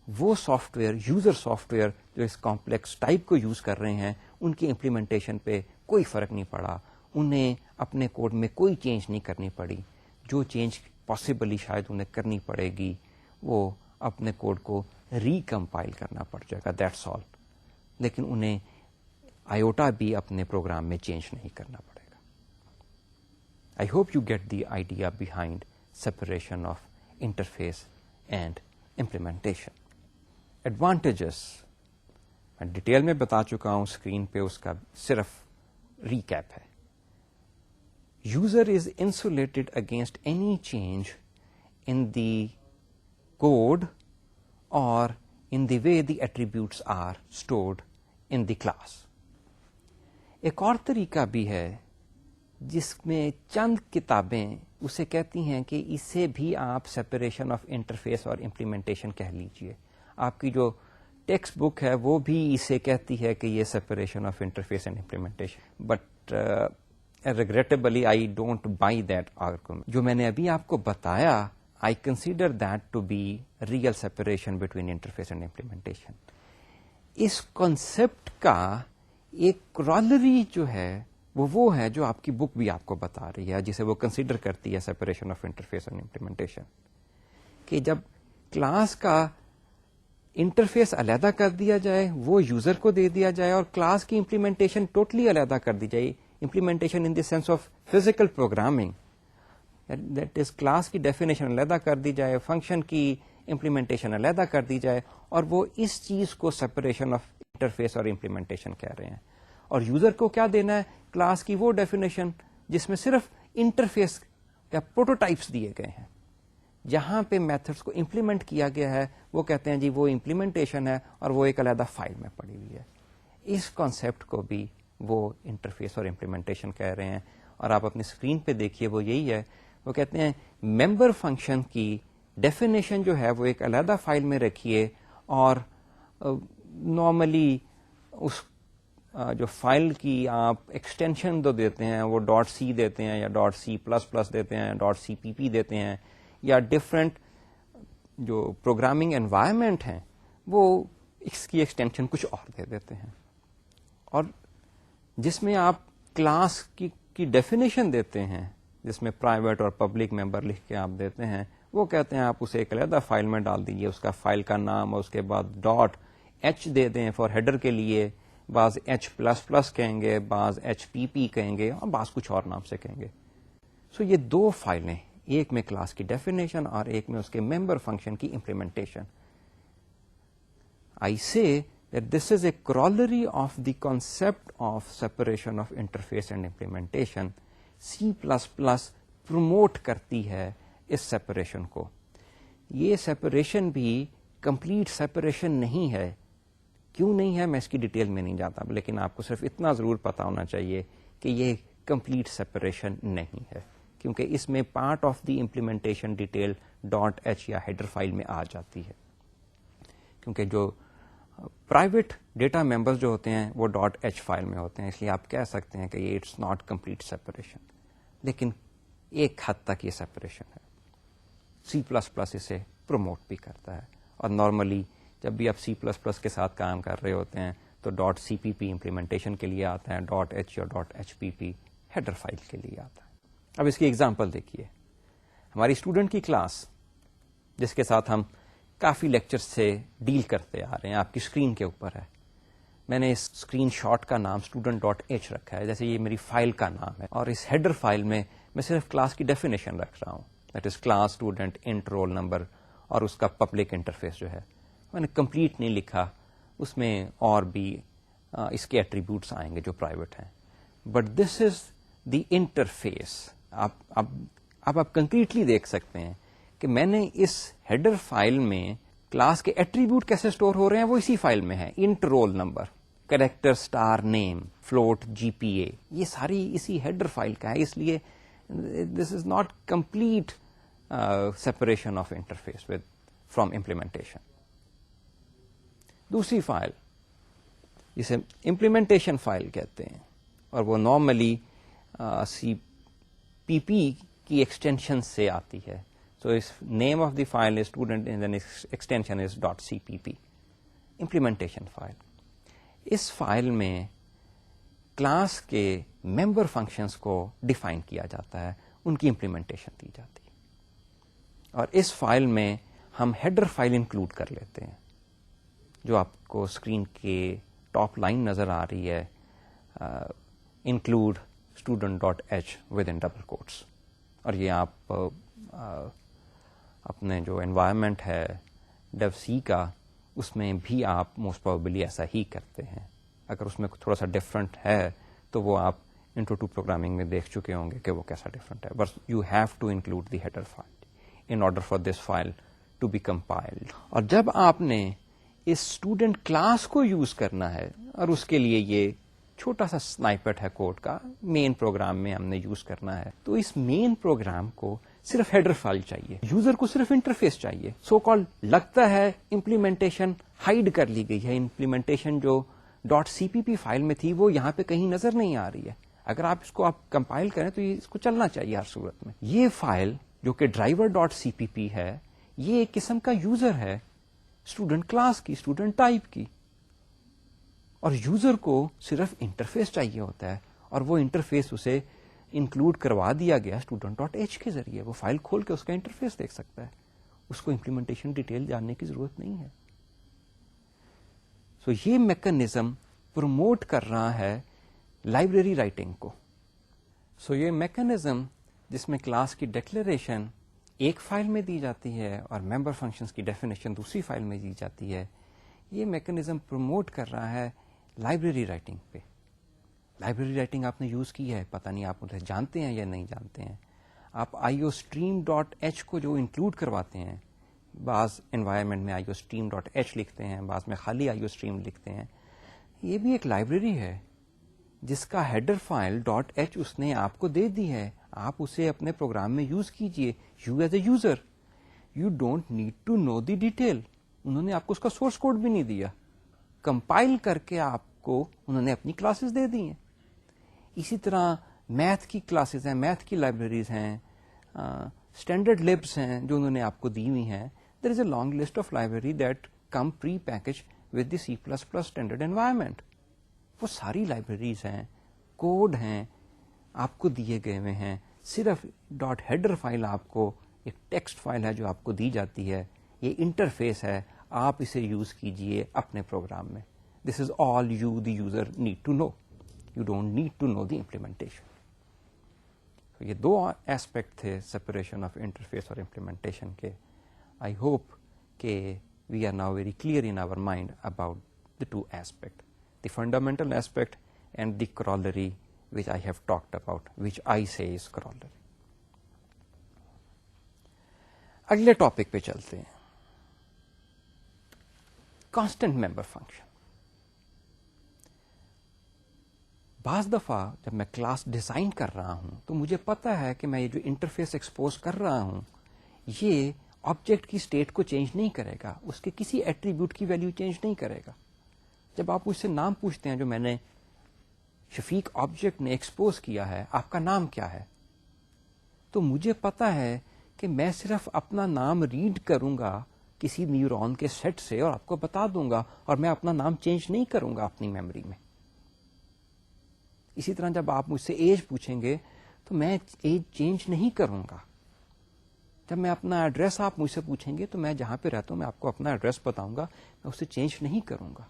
وہ soft where, user soft where جو اس کمپلیکس ٹائپ کو یوز کر رہے ہیں, ان کی امپلیمنٹیشن پہ کوئی فرق نہیں پڑا. انہیں اپنے کوڈ میں کوئی چینج نہیں کرنی پڑی. جو چینج پاسبلی شاید انہیں کرنی پڑے گی وہ اپنے کوڈ کو ریکمپائل کرنا پڑ جائے گا, دیٹس آل. لیکن انہیں آئیوٹا بھی اپنے پروگرام میں چینج نہیں کرنا پڑے گا. I hope you get the idea behind separation of interface and implementation. Advantages میں ڈیٹیل میں بتا چکا ہوں اسکرین پہ, اس کا صرف ریکیپ ہے. User is insulated against any change in the code اور in the way the attributes are stored in the class. ایک اور طریقہ بھی ہے جس میں چند کتابیں اسے کہتی ہیں کہ اسے بھی آپ سیپریشن آف انٹرفیس اور امپلیمنٹیشن کہہ لیجئے. آپ کی جو ٹیکسٹ بک ہے وہ بھی اسے کہتی ہے کہ یہ separation of interface and implementation, but regrettably I don't buy that argument. جو میں نے ابھی آپ کو بتایا, I consider that to be real separation between interface and implementation. اس کانسیپٹ کا ایک کرالری جو ہے وہ ہے جو آپ کی بک بھی آپ کو بتا رہی ہے, جسے وہ کنسیڈر کرتی ہے separation of interface and implementation, کہ جب کلاس کا انٹرفیس علیحدہ کر دیا جائے, وہ یوزر کو دے دیا جائے, اور کلاس کی امپلیمنٹیشن ٹوٹلی علیحدہ کر دی جائے. Implementation in the sense of physical programming, that is class کی ڈیفینیشن علیحدہ کر دی جائے, فنکشن کی امپلیمنٹیشن علیحدہ کر دی جائے, اور وہ اس چیز کو سیپریشن آف انٹرفیس اور امپلیمنٹیشن کہہ رہے ہیں. اور یوزر کو کیا دینا ہے, کلاس کی وہ ڈیفینیشن جس میں صرف انٹرفیس یا پروٹوٹائپس دیے گئے ہیں. جہاں پہ میتھڈس کو امپلیمنٹ کیا گیا ہے وہ کہتے ہیں جی وہ امپلیمنٹیشن ہے, اور وہ ایک علیحدہ فائل میں پڑی ہوئی ہے. اس کانسیپٹ کو بھی وہ انٹرفیس اور امپلیمنٹیشن کہہ رہے ہیں. اور آپ اپنی اسکرین پہ دیکھیے وہ یہی ہے. وہ کہتے ہیں ممبر فنکشن کی ڈیفینیشن جو ہے وہ ایک علیحدہ فائل میں رکھیے, اور نارملی اس جو فائل کی آپ ایکسٹینشن تو دیتے ہیں وہ .c دیتے ہیں, یا .c++ دیتے ہیں, .cpp دیتے ہیں, یا ڈفرینٹ جو پروگرامنگ انوائرمنٹ ہیں وہ اس کی ایکسٹینشن کچھ اور دے دیتے ہیں. اور جس میں آپ کلاس کی ڈیفینیشن دیتے ہیں, جس میں پرائیویٹ اور پبلک ممبر لکھ کے آپ دیتے ہیں, وہ کہتے ہیں آپ اسے ایک علیحدہ فائل میں ڈال دیجیے, اس کا فائل کا نام, اور اس کے بعد .h دے دیں فار ہیڈر کے لیے, بعض h++ کہیں گے, بعض hpp کہیں گے, اور بعض کچھ اور نام سے کہیں گے. سو یہ 2 فائلیں, ایک میں کلاس کی ڈیفینیشن اور ایک میں اس کے ممبر فنکشن کی implementation. I say that this is a corollary of the concept of separation of interface and implementation. C++ promote کرتی ہے اس سیپریشن کو. یہ سیپریشن بھی کمپلیٹ سیپریشن نہیں ہے. کیوں نہیں ہے میں اس کی ڈیٹیل میں نہیں جاتا, لیکن آپ کو صرف اتنا ضرور پتا ہونا چاہیے کہ یہ کمپلیٹ سیپریشن نہیں ہے, کیونکہ اس میں part of the implementation detail dot H یا ہیڈر فائل میں آ جاتی ہے. کیونکہ جو پرائیویٹ ڈیٹا ممبرز جو ہوتے ہیں وہ ڈاٹ ایچ فائل میں ہوتے ہیں, اس لیے آپ کہہ سکتے ہیں کہ یہ اٹس ناٹ کمپلیٹ سیپریشن, لیکن ایک حد تک یہ سیپریشن ہے. سی پلس پلس اسے پروموٹ بھی کرتا ہے, اور نارملی جب بھی آپ سی پلس پلس کے ساتھ کام کر رہے ہوتے ہیں تو ڈاٹ سی پی پی امپلیمنٹیشن کے لیے آتا ہے, ڈاٹ ایچ یا dot H P P header file کے لیے آتا ہے. اب اس کی ایگزامپل دیکھیے. ہماری اسٹوڈنٹ کی کلاس جس کے ساتھ ہم کافی لیکچر سے ڈیل کرتے آ رہے ہیں آپ کی اسکرین کے اوپر ہے. میں نے اس اسکرین شاٹ کا نام اسٹوڈنٹ ڈاٹ ایچ رکھا ہے, جیسے یہ میری فائل کا نام ہے, اور اس ہیڈر فائل میں میں صرف کلاس کی ڈیفینیشن رکھ رہا ہوں, that is class student int roll number, اور اس کا پبلک انٹرفیس جو ہے میں نے کمپلیٹ نہیں لکھا, اس میں اور بھی اس کے ایٹریبیوٹس آئیں گے جو پرائیویٹ ہیں, but this is the interface. اب آپ کنکریٹلی دیکھ سکتے ہیں کہ میں نے اس ہیڈر فائل میں کلاس کے ایٹریبیوٹ کیسے اسٹور ہو رہے ہیں وہ اسی فائل میں ہے. Int roll number, character star name, float G P A, یہ ساری اسی ہیڈر فائل کا ہے. اس لیے this is not complete separation of interface with from implementation. دوسری فائل جسے امپلیمنٹیشن فائل کہتے ہیں, اور وہ نارملی سی پی پی کی ایکسٹینشن سے آتی ہے. So its name of the file is student and then its extension is .cpp. Implementation file. اس فائل میں کلاس کے ممبر فنکشنز کو ڈیفائن کیا جاتا ہے, ان کی امپلیمنٹیشن دی جاتی ہے, اور اس فائل میں ہم ہیڈر فائل انکلوڈ کر لیتے ہیں جو آپ کو اسکرین کے ٹاپ لائن نظر آ رہی ہے, include student dot H with in double quotes. اور یہ آپ اپنے جو انوائرمنٹ ہے ڈیو سی کا, اس میں بھی آپ موسٹ پروبیبلی ایسا ہی کرتے ہیں. اگر اس میں تھوڑا سا ڈفرنٹ ہے تو وہ آپ انٹرو ٹو پروگرامنگ میں دیکھ چکے ہوں گے کہ وہ کیسا ڈفرنٹ ہے, بس you have to include the header file in order for this file to be compiled. اور جب آپ نے اس اسٹوڈنٹ کلاس کو یوز کرنا ہے, اور اس کے لیے یہ چھوٹا سا سنائپٹ ہے کوڈ کا, مین پروگرام میں ہم نے یوز کرنا ہے, تو اس مین پروگرام کو صرف ہیڈر فائل چاہیے, یوزر کو صرف انٹرفیس چاہیے. سو کال لگتا ہے امپلیمنٹیشن ہائڈ کر لی گئی ہے, امپلیمنٹیشن جو ڈاٹ سی پی پی فائل میں تھی وہ یہاں پہ کہیں نظر نہیں آ رہی ہے. اگر آپ اس کو آپ کمپائل کریں تو اس کو چلنا چاہیے ہر صورت میں. یہ فائل جو کہ ڈرائیور ڈاٹ سی پی پی ہے, یہ ایک قسم کا یوزر ہے اسٹوڈنٹ کلاس کی, اسٹوڈنٹ ٹائپ کی, اور یوزر کو صرف انٹرفیس چاہیے ہوتا ہے, اور وہ انٹرفیس اسے انکلوڈ کروا دیا گیا اسٹوڈنٹ ڈاٹ ایچ کے ذریعے. وہ فائل کھول کے اس کا انٹرفیس دیکھ سکتا ہے, اس کو امپلیمنٹیشن ڈیٹیل جاننے کی ضرورت نہیں ہے. سو یہ میکنزم پروموٹ کر رہا ہے لائبریری رائٹنگ کو. سو یہ میکنزم جس میں کلاس کی ڈکلیریشن ایک فائل میں دی جاتی ہے اور ممبر فنکشنز کی ڈیفینیشن دوسری فائل میں دی جاتی ہے, یہ میکنزم پروموٹ کر رہا ہے لائبریری رائٹنگ پہ. لائبریری رائٹنگ آپ نے یوز کی ہے, پتہ نہیں آپ اسے جانتے ہیں یا نہیں جانتے ہیں. آپ آئی او اسٹریم ڈاٹ ایچ کو جو انکلوڈ کرواتے ہیں, بعض انوائرمنٹ میں آئی او اسٹریم ڈاٹ ایچ لکھتے ہیں, بعض میں خالی آئی او اسٹریم لکھتے ہیں, یہ بھی ایک لائبریری ہے جس کا ہیڈر فائل ڈاٹ ایچ اس نے آپ کو دے دی ہے. آپ اسے اپنے پروگرام میں یوز کیجئے. You as a user you don't need to know the detail. انہوں نے آپ کو اس کا سورس کوڈ بھی نہیں دیا, کمپائل کر کے آپ کو انہوں نے اپنی کلاسز دے دی ہیں. اسی طرح میتھ کی کلاسز ہیں, میتھ کی لائبریریز ہیں, اسٹینڈرڈ لبس ہیں جو انہوں نے آپ کو دی ہوئی ہیں. There is a long list of library that come pre package with the C plus plus standard environment. وہ ساری لائبریریز ہیں, کوڈ ہیں, آپ کو دیے گئے ہوئے ہیں. صرف ڈاٹ ہیڈر فائل آپ کو ایک ٹیکسٹ فائل ہے جو آپ کو دی جاتی ہے, یہ انٹرفیس ہے, آپ اسے یوز کیجئے اپنے پروگرام میں. This is all you the user need to know. You don't need to know the implementation. So یہ دو ایسپیکٹ تھے سپریشن آف انٹرفیس اور امپلیمنٹیشن کے. آئی ہوپ کہ we are now very clear in our mind about the two aspects, the fundamental aspect and the corollary which I have talked about, which I say is corollary. اگلے topic پہ چلتے ہیں. Constant member function. بعض دفعہ جب میں class design کر رہا ہوں تو مجھے پتا ہے کہ میں یہ جو انٹرفیس ایکسپوز کر رہا ہوں یہ آبجیکٹ کی اسٹیٹ کو چینج نہیں کرے گا, اس کے کسی ایٹریبیوٹ کی ویلیو چینج نہیں کرے گا. جب آپ مجھ سے نام پوچھتے ہیں جو میں نے شفیق آبجیکٹ نے ایکسپوز کیا ہے, آپ کا نام کیا ہے, تو مجھے پتا ہے کہ میں صرف اپنا نام ریڈ کروں گا کسی نیورون کے سیٹ سے اور آپ کو بتا دوں گا, اور میں اپنا نام چینج نہیں کروں گا اپنی میموری میں. اسی طرح جب آپ مجھ سے ایج پوچھیں گے تو میں ایج چینج نہیں کروں گا. جب میں اپنا ایڈریس آپ مجھ سے پوچھیں گے تو میں جہاں پہ رہتا ہوں میں آپ کو اپنا ایڈریس بتاؤں گا, میں اسے چینج نہیں کروں گا.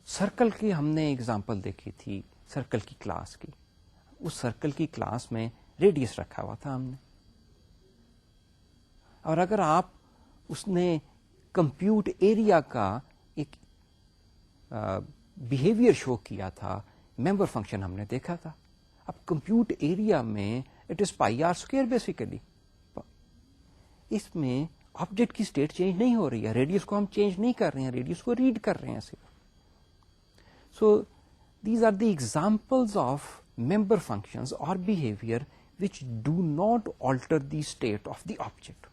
سرکل کی ہم نے اگزامپل دیکھی تھی, سرکل کی کلاس کی. اس سرکل کی کلاس میں ریڈیس رکھا ہوا تھا ہم نے, اور اگر آپ اس نے کمپیوٹ ایریا کا ایک بیہیویئر شو کیا تھا, ممبر فنکشن ہم نے دیکھا تھا. اب کمپیوٹ ایریا میں it is pi R square basically, اس میں آبجیکٹ کی اسٹیٹ چینج نہیں ہو رہی ہے, ریڈیس کو ہم چینج نہیں کر رہے ہیں, ریڈیس کو ریڈ کر رہے ہیں صرف. So these are the examples of member functions اور behaviour which do not alter the state of the object.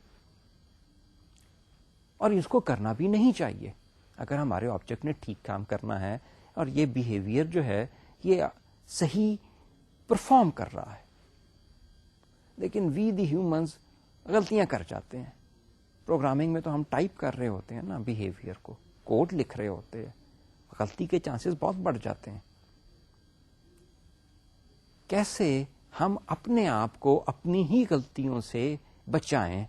اور اس کو کرنا بھی نہیں چاہیے اگر ہمارے آبجیکٹ نے ٹھیک کام کرنا ہے اور یہ بیہیویئر جو ہے یہ صحیح پرفارم کر رہا ہے. لیکن وی دی ہیومنز غلطیاں کر جاتے ہیں. پروگرامنگ میں تو ہم ٹائپ کر رہے ہوتے ہیں نا بیہیویئر کو, کوڈ لکھ رہے ہوتے ہیں, غلطی کے چانسز بہت بڑھ جاتے ہیں. کیسے ہم اپنے آپ کو اپنی ہی غلطیوں سے بچائیں,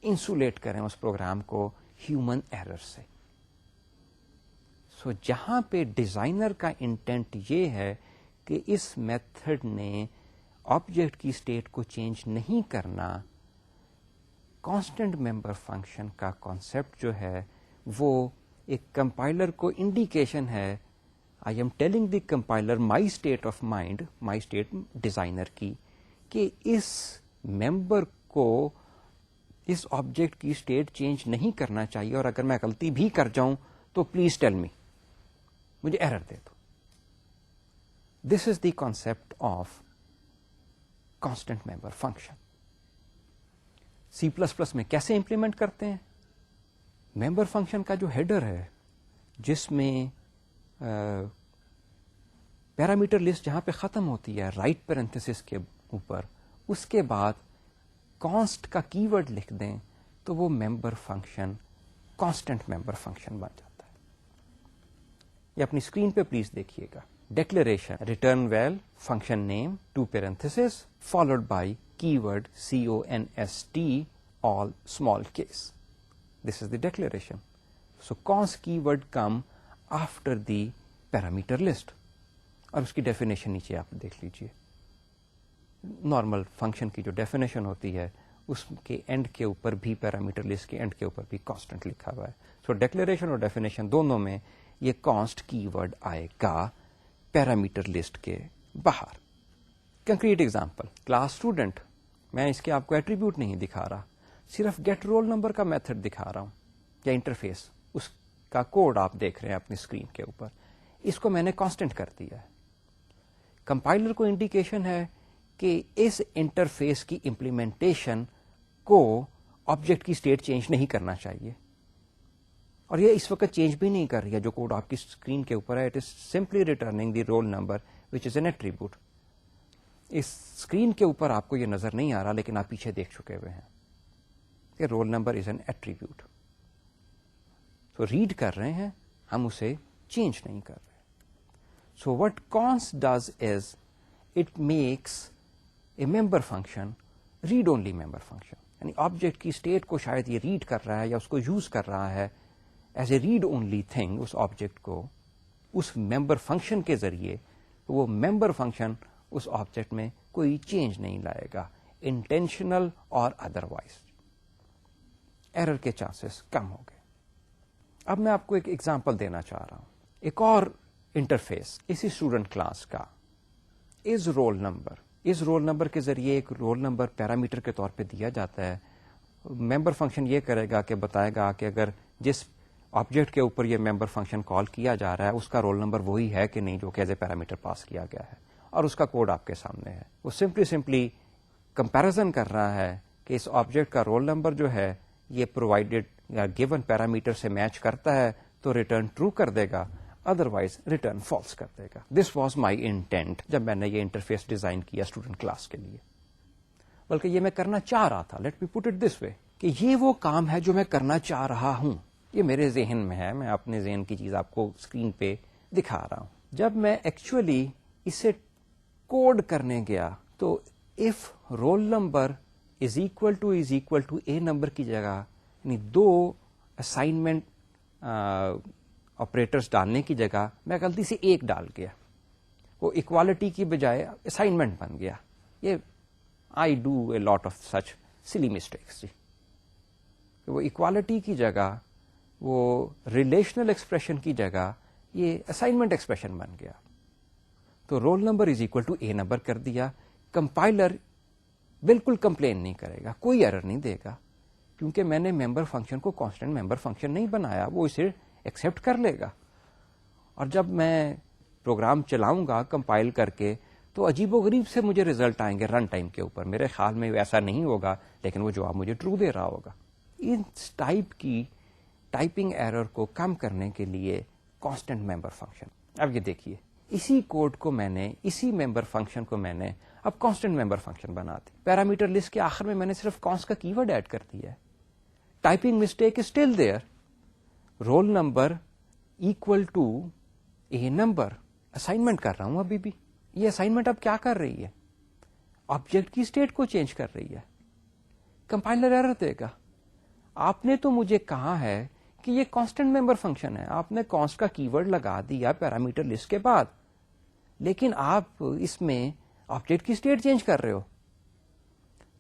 انسولیٹ کریں اس پروگرام کو ہیومن ایرر سے. سو جہاں پہ ڈیزائنر کا انٹینٹ یہ ہے کہ اس میتھڈ نے آبجیکٹ کی اسٹیٹ کو چینج نہیں کرنا, کانسٹنٹ ممبر فنکشن کا کانسیپٹ جو ہے وہ ایک کمپائلر کو انڈیکیشن ہے. I am telling the compiler my state of mind, my state designer کی, کہ اس ممبر کو اس آبجیکٹ کی اسٹیٹ چینج نہیں کرنا چاہیے, اور اگر میں غلطی بھی کر جاؤں تو پلیز ٹیل می, مجھے ایرر دے دو. This is the concept of constant member function. C++ میں کیسے امپلیمنٹ کرتے ہیں؟ ممبر فنکشن کا جو ہیڈر ہے جس میں پیرامیٹر لسٹ جہاں پہ ختم ہوتی ہے رائٹ پیرنتھسس کے اوپر, اس کے بعد کانسٹ کا کی ورڈ لکھ دیں تو وہ member function constant member function بن جاتا ہے. یہ اپنی اسکرین پہ پلیز دیکھیے گا. Declaration return value function name to parenthesis followed by keyword CONST all small case. This is the declaration. So const keyword come after the parameter list. اور اس کی ڈیفینیشن نیچے آپ دیکھ لیجئے. نارمل فنکشن کی جو ڈیفینیشن ہوتی ہے اس کے اینڈ کے اوپر بھی, پیرامیٹر لسٹ کے اینڈ کے اوپر بھی کانسٹنٹ لکھا ہوا ہے. سو ڈیکلریشن اور ڈیفینیشن دونوں میں یہ کانسٹ کی ورڈ آئے گا پیرامیٹر لسٹ کے باہر. کنکریٹ ایگزامپل, کلاس اسٹوڈنٹ, میں اس کے آپ کو ایٹریبیوٹ نہیں دکھا رہا, صرف گیٹ رول نمبر کا میتھڈ دکھا رہا ہوں یا انٹرفیس, اس کا کوڈ آپ دیکھ رہے ہیں اپنی اسکرین کے اوپر. اس کو میں نے کانسٹنٹ کر دیا ہے. کمپائلر کو انڈیکیشن ہے کہ اس انٹرفیس کی امپلیمنٹیشن کو آبجیکٹ کی اسٹیٹ چینج نہیں کرنا چاہیے, اور یہ اس وقت چینج بھی نہیں کر رہی ہے. جو کوڈ آپ کی اسکرین کے اوپر ہے it is simply returning the roll number which is an attribute. اس اسکرین کے اوپر آپ کو یہ نظر نہیں آ رہا لیکن آپ پیچھے دیکھ چکے ہوئے ہیں کہ role number is an attribute. تو ریڈ کر رہے ہیں, ہم اسے چینج نہیں کر رہے. So what const does is it makes a member function read only member function. یعنی آبجیکٹ کی اسٹیٹ کو شاید یہ ریڈ کر رہا ہے یا اس کو یوز کر رہا ہے as a read only thing, اس آبجیکٹ کو اس ممبر فنکشن کے ذریعے. وہ ممبر فنکشن اس آبجیکٹ میں کوئی چینج نہیں لائے گا, انٹینشنل اور ادروائز. ایرر کے چانسز کم ہو گئے. اب میں آپ کو ایک ایگزامپل دینا چاہ رہا ہوں. ایک اور انٹرفیس اسی اسٹوڈنٹ کلاس کا از رول نمبر. اس رول نمبر کے ذریعے ایک رول نمبر پیرامیٹر کے طور پہ دیا جاتا ہے. ممبر فنکشن یہ کرے گا کہ بتائے گا کہ اگر جس آبجیکٹ کے اوپر یہ ممبر فنکشن کال کیا جا رہا ہے اس کا رول نمبر وہی ہے کہ نہیں جو کہ ایز اے پیرامیٹر پاس کیا گیا ہے, اور اس کا کوڈ آپ کے سامنے ہے. وہ سمپلی کمپیرزن کر رہا ہے کہ اس آبجیکٹ کا رول نمبر جو ہے یہ پرووائڈیڈ یا گیون پیرامیٹر سے میچ کرتا ہے تو ریٹرن ٹرو کر دے گا, ادروائز ریٹرن فالس کر دے گا. دس واز مائی انٹینٹ جب میں نے یہ انٹرفیس ڈیزائن کیا اسٹوڈنٹ کلاس کے لیے. بلکہ یہ میں کرنا چاہ رہا تھا, let me put it this وے, کہ یہ وہ کام ہے جو میں کرنا چاہ رہا ہوں. یہ میرے ذہن میں ہے, میں اپنے ذہن کی چیز آپ کو اسکرین پہ دکھا رہا ہوں. جب میں ایکچولی اسے کوڈ کرنے گیا تو if roll number is equal to a number کی جگہ یعنی 2 اسائنمنٹ آپریٹرس ڈالنے کی جگہ میں غلطی سے 1 ڈال گیا. وہ اکوالٹی کی بجائے اسائنمنٹ بن گیا. یہ I do a lot of such silly mistakes. جی وہ اکوالٹی کی جگہ, وہ ریلیشنل ایکسپریشن کی جگہ یہ اسائنمنٹ ایکسپریشن بن گیا. تو roll number is equal to a number کر دیا. کمپائلر بالکل کمپلین نہیں کرے گا, کوئی ایرر نہیں دے گا, کیونکہ میں نے ممبر فنکشن کو کانسٹنٹ ممبر فنکشن نہیں بنایا, وہ اسے ایکسپٹ کر لے گا. اور جب میں پروگرام چلاؤں گا کمپائل کر کے تو عجیب و غریب سے مجھے ریزلٹ آئیں گے رن ٹائم کے اوپر. میرے خیال میں ایسا نہیں ہوگا, لیکن وہ جواب مجھے ٹرو دے رہا ہوگا. اس ٹائپ کی ٹائپنگ ایرر کو کم کرنے کے لیے کانسٹنٹ ممبر فنکشن. اب یہ دیکھیے, اسی کوڈ کو میں نے, اسی ممبر فنکشن کو میں نے اب کانسٹنٹ ممبر فنکشن بنا دی. پیرامیٹر لسٹ کے آخر میں میں نے صرف کانس کا کی ورڈ ایڈ کر دیا ہے. Typing mistake is still there. Roll number equal to a number assignment کر رہا ہوں ابھی بھی. یہ اسائنمنٹ اب کیا کر رہی ہے؟ آبجیکٹ کی اسٹیٹ کو چینج کر رہی ہے. کمپائلر ایرر دے گا. آپ نے تو مجھے کہا ہے کہ یہ کانسٹنٹ ممبر فنکشن ہے, آپ نے کانسٹ کا کی ورڈ لگا دیا پیرامیٹر لسٹ کے بعد, لیکن آپ اس میں آبجیکٹ کی اسٹیٹ چینج کر رہے ہو.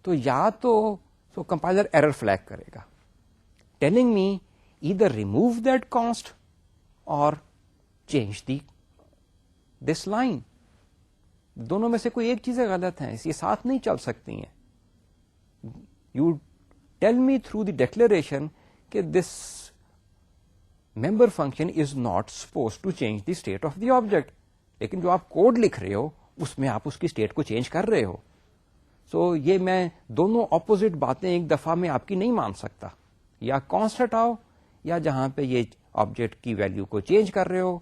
تو یا تو کمپائلر ایرر فلیگ کرے گا, telling me either remove that const اور چینج دس لائن. دونوں میں سے کوئی ایک چیزیں غلط ہیں, یہ ساتھ نہیں چل سکتی ہیں. You tell me through the declaration کہ this member function is not suppose to change the state of the object, لیکن جو آپ کوڈ لکھ رہے ہو اس میں آپ اس کی اسٹیٹ کو چینج کر رہے ہو. سو یہ میں دونوں اپوزٹ باتیں ایک دفعہ میں آپ کی نہیں مان سکتا. یا کانسٹ ہٹاؤ, یا جہاں پہ یہ آبجیکٹ کی ویلیو کو چینج کر رہے ہو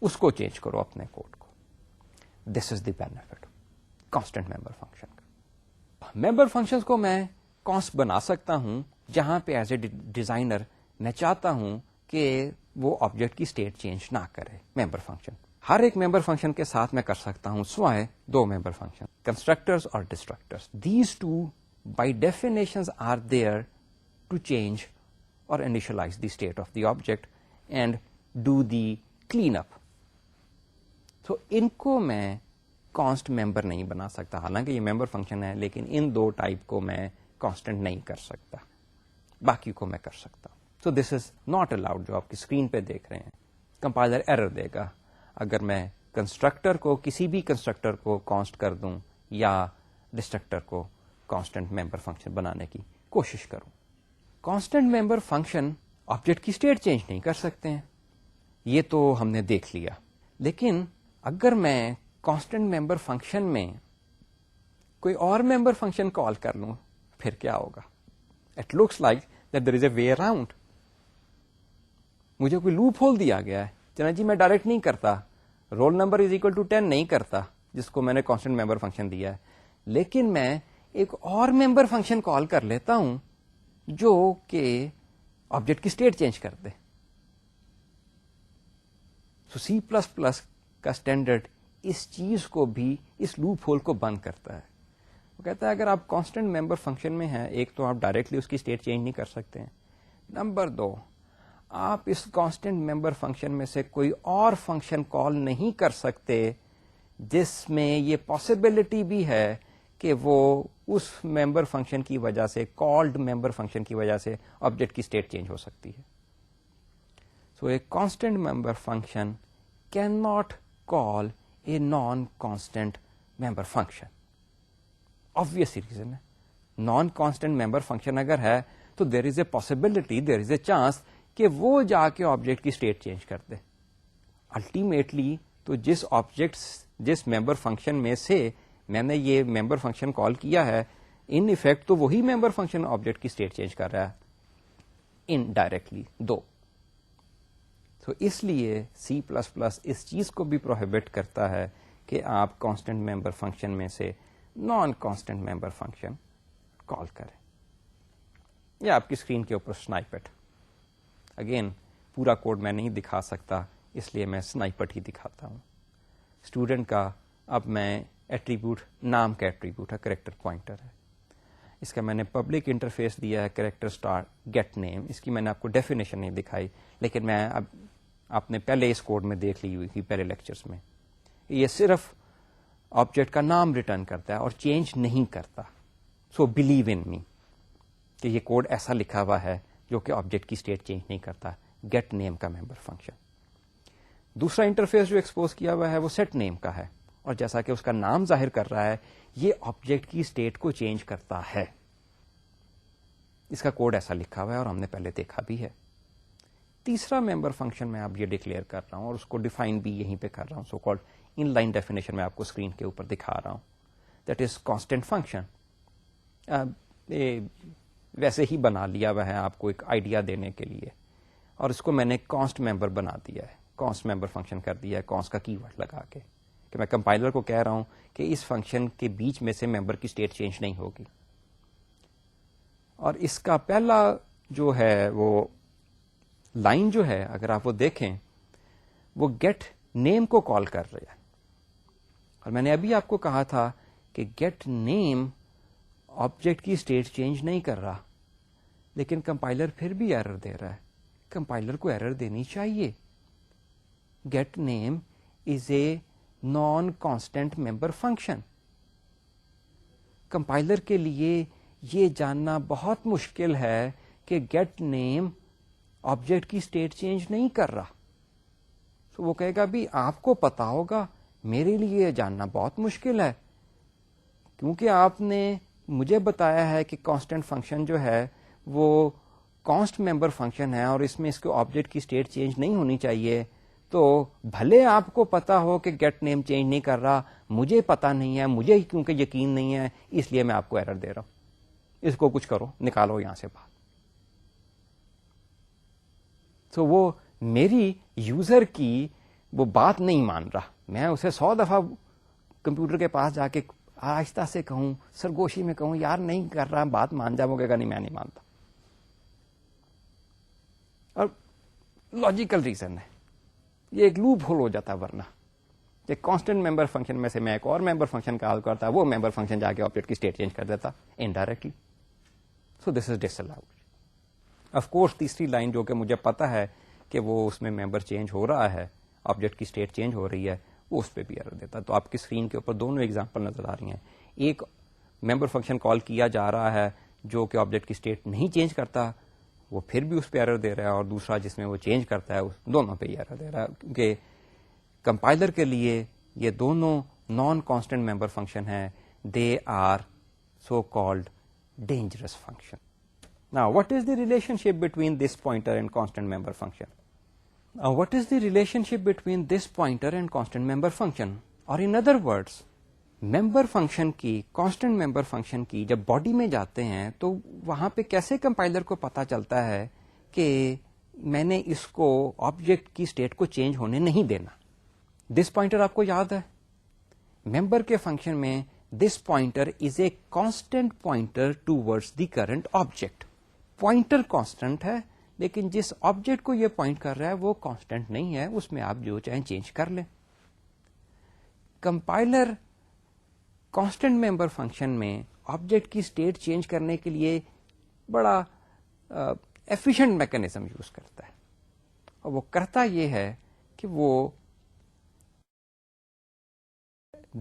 اس کو چینج کرو اپنے کوڈ کو. This is the benefit constant member function کا. ممبر فنکشن کو میں کانسٹ بنا سکتا ہوں جہاں پہ ایز اے ڈیزائنر میں چاہتا ہوں کہ وہ آبجیکٹ کی اسٹیٹ چینج نہ کرے. ممبر فنکشن ہر ایک ممبر فنکشن کے ساتھ میں کر سکتا ہوں سوائے 2 ممبر فنکشن, کنسٹرکٹرز اور destructors. These 2 by definitions are there to change اور initialize the state of the object and do the clean up. تو ان کو میں کانسٹ ممبر نہیں بنا سکتا, حالانکہ یہ ممبر فنکشن ہے, لیکن ان 2 ٹائپ کو میں کانسٹنٹ نہیں کر سکتا, باقی کو میں کر سکتا. سو دس از ناٹ الاؤڈ. جو آپ کی اسکرین پہ دیکھ رہے ہیں کمپائلر ایرر دے گا اگر میں کنسٹرکٹر کو, کسی بھی کنسٹرکٹر کو کانسٹ کر دوں یا ڈسٹرکٹر کو کانسٹنٹ ممبر فنکشن بنانے کی کوشش کروں. کانسٹنٹ ممبر فنکشن آبجیکٹ کی اسٹیٹ چینج نہیں کر سکتے ہیں, یہ تو ہم نے دیکھ لیا. لیکن اگر میں کانسٹنٹ ممبر فنکشن میں کوئی اور ممبر فنکشن کال کر لوں پھر کیا ہوگا؟ It looks like that there is a way around. مجھے کوئی لوپ ہول دیا گیا ہے, چنا جی میں ڈائریکٹ نہیں کرتا, roll number is equal to 10 نہیں کرتا جس کو میں نے کانسٹنٹ ممبر فنکشن دیا ہے, لیکن میں ایک اور ممبر فنکشن کال کر لیتا ہوں جو کہ آبجیکٹ کی اسٹیٹ چینج کر دے. سو سی پلس پلس کا اسٹینڈرڈ اس چیز کو بھی, اس لوپ ہول کو بند کرتا ہے. وہ کہتا ہے اگر آپ کانسٹنٹ ممبر فنکشن میں ہیں, ایک تو آپ ڈائریکٹلی اس کی اسٹیٹ چینج نہیں کر سکتے ہیں, نمبر 2 آپ اس کانسٹنٹ ممبر فنکشن میں سے کوئی اور فنکشن کال نہیں کر سکتے جس میں یہ پاسبلٹی بھی ہے کہ وہ اس ممبر فنکشن کی وجہ سے, کالڈ ممبر فنکشن کی وجہ سے آبجیکٹ کی اسٹیٹ چینج ہو سکتی ہے. So a constant member function can not call a non constant member function. obvious reason ہے, نان کانسٹنٹ ممبر فنکشن اگر ہے تو دیر is a possibility, there is a chance کہ وہ جا کے آبجیکٹ کی اسٹیٹ چینج کر دے. الٹیمیٹلی تو جس ممبر فنکشن میں سے میں نے یہ ممبر فنکشن کال کیا ہے, ان افیکٹ تو وہی ممبر فنکشن آبجیکٹ کی اسٹیٹ چینج کر رہا ہے انڈائریکٹلی دو. تو اس لیے سی پلس پلس اس چیز کو بھی پروہیبٹ کرتا ہے کہ آپ کانسٹنٹ ممبر فنکشن میں سے نان کانسٹنٹ ممبر فنکشن کال کریں. یا آپ کی اسکرین کے اوپر سنائپٹ, اگین پورا کوڈ میں نہیں دکھا سکتا اس لیے میں سنائپٹ ہی دکھاتا ہوں. اسٹوڈنٹ کا اب میں ایٹریبیوٹ, نام کا ایٹریبیوٹ ہے, کریکٹر پوائنٹر ہے. اس کا میں نے پبلک انٹرفیس دیا ہے کریکٹر اسٹار گیٹ نیم. اس کی میں نے آپ کو ڈیفینیشن نہیں دکھائی, لیکن میں اب آپ نے پہلے اس کوڈ میں دیکھ لی ہوئی تھی پہلے لیکچرز میں. یہ صرف آبجیکٹ کا نام ریٹرن کرتا ہے اور چینج نہیں کرتا. سو بلیو ان می کہ یہ کوڈ ایسا لکھا ہوا ہے جو کہ آبجیکٹ کی اسٹیٹ چینج نہیں کرتا. گیٹ نیم کا ممبر فنکشن. دوسرا انٹرفیس جو ایکسپوز کیا ہوا ہے وہ سیٹ نیم کا ہے, اور جیسا کہ اس کا نام ظاہر کر رہا ہے یہ آبجیکٹ کی اسٹیٹ کو چینج کرتا ہے. اس کا کوڈ ایسا لکھا ہوا ہے اور ہم نے پہلے دیکھا بھی ہے. تیسرا ممبر فنکشن میں اب یہ ڈکلیئر کر رہا ہوں اور اس کو ڈیفائن بھی یہیں پہ کر رہا ہوں. So called in line definition میں آپ کو اسکرین کے اوپر دکھا رہا ہوں. That is constant function. ویسے ہی بنا لیا ہوا ہے آپ کو ایک آئیڈیا دینے کے لیے, اور اس کو میں نے کانسٹ ممبر بنا دیا ہے, کانسٹ ممبر فنکشن کر دیا ہے کانسٹ کا کی ورڈ لگا کے, کہ میں کمپائلر کو کہہ رہا ہوں کہ اس فنکشن کے بیچ میں سے ممبر کی اسٹیٹ چینج نہیں ہوگی. اور اس کا پہلا جو ہے وہ لائن جو ہے اگر آپ وہ دیکھیں وہ گیٹ نیم کو کال کر رہا ہے. اور میں نے ابھی آپ کو کہا تھا کہ گیٹ نیم آبجیکٹ کی اسٹیٹ چینج نہیں کر رہا, لیکن کمپائلر پھر بھی ایرر دے رہا ہے. کمپائلر کو ایرر دینی چاہیے. Get name is a non constant member function. Compiler کے لیے یہ جاننا بہت مشکل ہے کہ گیٹ نیم آبجیکٹ کی اسٹیٹ چینج نہیں کر رہا. تو وہ کہے گا بھی آپ کو پتا ہوگا, میرے لیے یہ جاننا بہت مشکل ہے, کیونکہ آپ نے مجھے بتایا ہے کہ کانسٹنٹ فنکشن جو ہے وہ کانسٹ ممبر فنکشن ہے اور اس میں اس کو آبجیکٹ کی اسٹیٹ چینج نہیں ہونی چاہیے. تو بھلے آپ کو پتا ہو کہ گیٹ نیم چینج نہیں کر رہا, مجھے پتا نہیں ہے, مجھے کیونکہ یقین نہیں ہے, اس لیے میں آپ کو ایرر دے رہا ہوں. اس کو کچھ کرو, نکالو یہاں سے باہر. تو وہ میری یوزر کی وہ بات نہیں مان رہا. میں اسے 100 دفعہ کمپیوٹر کے پاس جا کے آہستہ سے کہوں, سرگوشی میں کہوں, یار نہیں کر رہا, بات مان جا. وہ کہے گا نہیں میں نہیں مانتا. اور لاجیکل ریزن ہے, یہ ایک لوپ ہول ہو جاتا. ورنہ ایک کانسٹنٹ ممبر فنکشن میں سے میں ایک اور ممبر فنکشن کال کرتا, وہ ممبر فنکشن جا کے آبجیکٹ کی اسٹیٹ چینج کر دیتا indirectly. So this is disallowed. Of course تیسری لائن جو کہ مجھے پتا ہے کہ وہ اس میں ممبر چینج ہو رہا ہے, آبجیکٹ کی اسٹیٹ چینج ہو رہی ہے, وہ اس پہ بھی ایرر دیتا. تو آپ کی اسکرین کے اوپر دونوں ایگزامپل نظر آ رہی ہیں. ایک ممبر فنکشن کال کیا جا رہا ہے جو کہ آبجیکٹ کی اسٹیٹ نہیں چینج کرتا, وہ پھر بھی اس پہ ایرر دے رہا ہے, اور دوسرا جس میں وہ چینج کرتا ہے دونوں پہ ایرر دے رہا ہے, کیونکہ کمپائلر کے لیے یہ دونوں نان کانسٹنٹ ممبر فنکشن ہیں. They are so called dangerous function. Now, what is the relationship between this pointer and constant member function? Now, what is the relationship between this pointer and constant member function? Or in other words, member function کی constant member function کی جب body میں جاتے ہیں تو وہاں پہ کیسے کمپائلر کو پتا چلتا ہے کہ میں نے اس کو آبجیکٹ کی اسٹیٹ کو چینج ہونے نہیں دینا. دس پوائنٹر آپ کو یاد ہے, ممبر کے فنکشن میں this pointer is a constant pointer towards the current object. Pointer constant ہے, لیکن جس آبجیکٹ کو یہ پوائنٹ کر رہا ہے وہ کانسٹنٹ نہیں ہے, اس میں آپ جو چاہیں چینج کر لیں. کمپائلر کانسٹنٹ ممبر فنکشن میں آبجیکٹ کی اسٹیٹ چینج کرنے کے لیے بڑا ایفیشینٹ میکینزم یوز کرتا ہے, اور وہ کرتا یہ ہے کہ وہ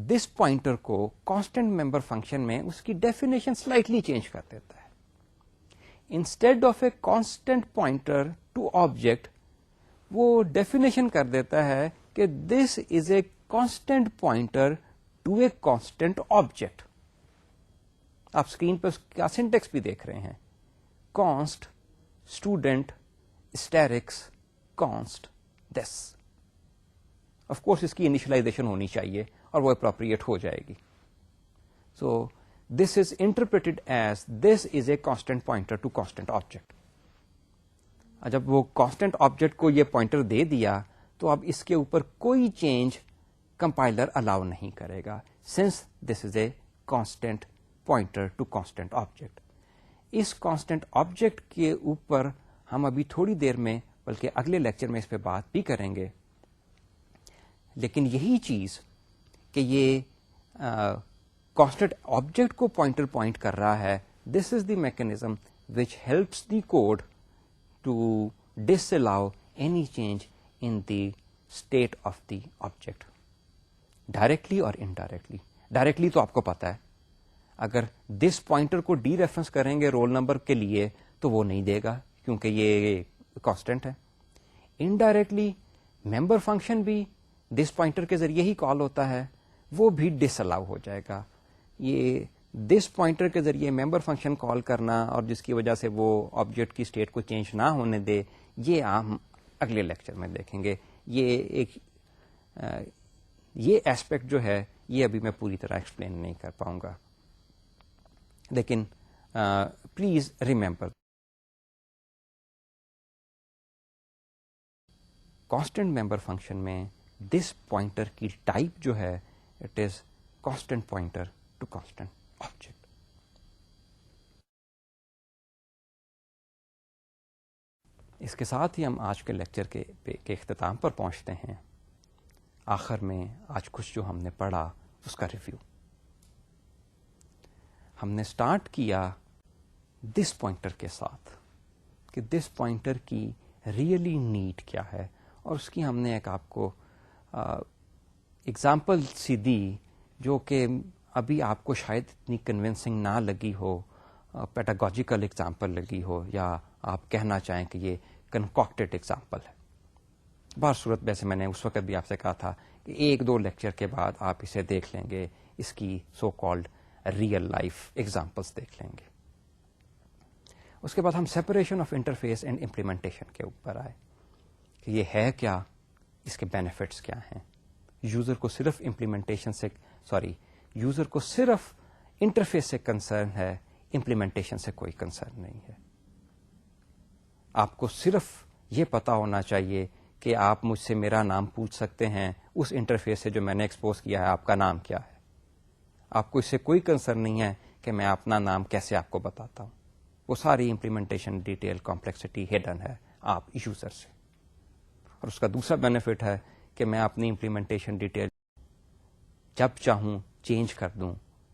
دس پوائنٹر کو کانسٹنٹ ممبر فنکشن میں اس کی ڈیفینیشن سلائٹلی چینج کر دیتا ہے. Instead of a constant pointer to object, وہ ڈیفینیشن کر دیتا ہے کہ this is a constant pointer to a constant object. آپ اسکرین پہ اس کا سینٹیکس بھی دیکھ رہے ہیں. Const student asterisk const this. Of course اس کی انیشلائزیشن ہونی چاہیے اور وہ اپروپریٹ ہو جائے گی. So this is interpreted as this is a constant pointer to constant object. جب وہ کانسٹنٹ آبجیکٹ کو یہ پوائنٹر دے دیا تو اب اس کے اوپر کوئی چینج کمپائلر الاؤ نہیں کرے گا, since this is a constant pointer to constant object. اس کانسٹنٹ آبجیکٹ کے اوپر ہم ابھی تھوڑی دیر میں, بلکہ اگلے لیکچر میں اس پہ بات بھی کریں گے. لیکن یہی چیز کہ یہ کانسٹنٹ آبجیکٹ کو پوائنٹر پوائنٹ کر رہا ہے, this is the mechanism which helps the code to disallow any change in the state of the object, directly اور انڈائریکٹلی. ڈائریکٹلی تو آپ کو پتا ہے, اگر دس پوائنٹر کو ڈی ریفرنس کریں گے رول نمبر کے لیے تو وہ نہیں دے گا کیونکہ یہ کانسٹنٹ ہے. انڈائریکٹلی ممبر فنکشن بھی دس پوائنٹر کے ذریعے ہی کال ہوتا ہے, وہ بھی ڈس الاؤ ہو جائے گا. یہ دس پوائنٹر کے ذریعے ممبر فنکشن کال کرنا اور جس کی وجہ سے وہ آبجیکٹ کی اسٹیٹ کو چینج نہ ہونے دے, یہ ہم اگلے لیکچر میں دیکھیں گے. یہ ایسپیکٹ جو ہے یہ ابھی میں پوری طرح ایکسپلین نہیں کر پاؤں گا, لیکن please remember constant member function میں دس پوائنٹر کی ٹائپ جو ہے it is constant pointer to constant object. اس کے ساتھ ہی ہم آج کے لیکچر کے اختتام پر پہنچتے ہیں. آخر میں آج کچھ جو ہم نے پڑھا اس کا ریویو. ہم نے سٹارٹ کیا دس پوائنٹر کے ساتھ کہ دس پوائنٹر کی ریئلی نیڈ کیا ہے, اور اس کی ہم نے ایک آپ کو اگزامپل سی دی جو کہ ابھی آپ کو شاید اتنی کنونسنگ نہ لگی ہو, پیڈاگوجیکل اگزامپل لگی ہو, یا آپ کہنا چاہیں کہ یہ کنکاکٹڈ اگزامپل ہے. بہر صورت ویسے میں نے اس وقت بھی آپ سے کہا تھا کہ ایک دو لیکچر کے بعد آپ اسے دیکھ لیں گے, اس کی so called real life examples دیکھ لیں گے. اس کے بعد ہم separation of interface and implementation کے اوپر آئے کہ یہ ہے کیا, اس کے بینیفٹس کیا ہیں. یوزر کو صرف امپلیمنٹیشن سے یوزر کو صرف انٹرفیس سے کنسرن ہے, امپلیمنٹیشن سے کوئی کنسرن نہیں ہے. آپ کو صرف یہ پتا ہونا چاہیے کہ آپ مجھ سے میرا نام پوچھ سکتے ہیں اس انٹرفیس سے جو میں نے ایکسپوز کیا ہے, آپ کا نام کیا ہے. آپ کو اس سے کوئی کنسرن نہیں ہے کہ میں اپنا نام کیسے آپ کو بتاتا ہوں. وہ ساری امپلیمنٹیشن ڈیٹیل کمپلیکسٹی ہڈن ہے آپ یوزر سے. اور اس کا دوسرا بینیفٹ ہے کہ میں اپنی امپلیمنٹیشن ڈیٹیل جب چاہوں چینج کر دوں,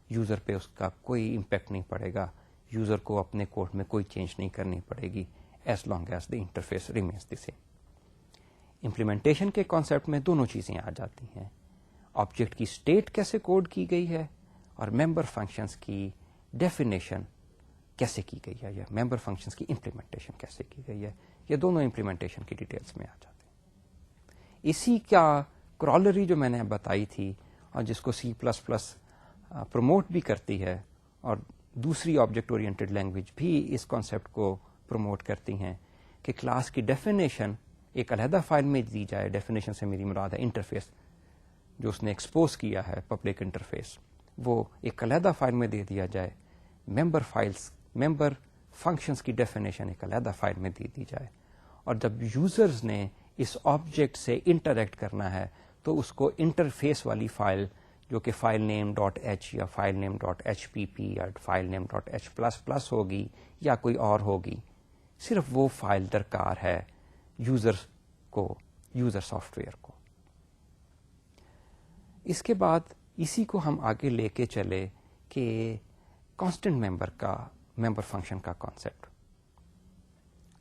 یوزر پہ اس کا کوئی امپیکٹ نہیں پڑے گا, یوزر کو اپنے کوڈ میں کوئی چینج نہیں کرنی پڑے گی, as long as the interface remains the same. Implementation کے کانسیپٹ میں دونوں چیزیں آ جاتی ہیں, آبجیکٹ کی اسٹیٹ کیسے کوڈ کی گئی ہے اور ممبر فنکشنز کی ڈیفینیشن کیسے کی گئی ہے, یا ممبر فنکشنز کی امپلیمنٹیشن کیسے کی گئی ہے. یہ دونوں امپلیمنٹیشن کی ڈیٹیلز میں آ جاتے ہیں. اسی کا کرالری جو میں نے بتائی تھی اور جس کو C++ پروموٹ بھی کرتی ہے, اور دوسری آبجیکٹ اورینٹڈ لینگویج بھی اس کانسیپٹ کو پروموٹ کرتی ہیں, کہ کلاس کی ڈیفینیشن ایک علیحدہ فائل میں دی جائے. ڈیفینیشن سے میری مراد ہے انٹرفیس جو اس نے ایکسپوز کیا ہے, پبلک انٹرفیس, وہ ایک علیحدہ فائل میں دے دیا جائے. ممبر فنکشنز کی ڈیفینیشن ایک علیحدہ فائل میں دے دی جائے, اور جب یوزرز نے اس آبجیکٹ سے انٹریکٹ کرنا ہے تو اس کو انٹرفیس والی فائل جو کہ فائل نیم ڈاٹ ایچ یا file name dot H P P یا file name dot H plus plus ہوگی یا کوئی اور ہوگی, صرف وہ فائل درکار ہے یوزر سافٹ ویئر کو. اس کے بعد اسی کو ہم آگے لے کے چلے کہ کانسٹنٹ ممبر فنکشن کا کانسیپٹ.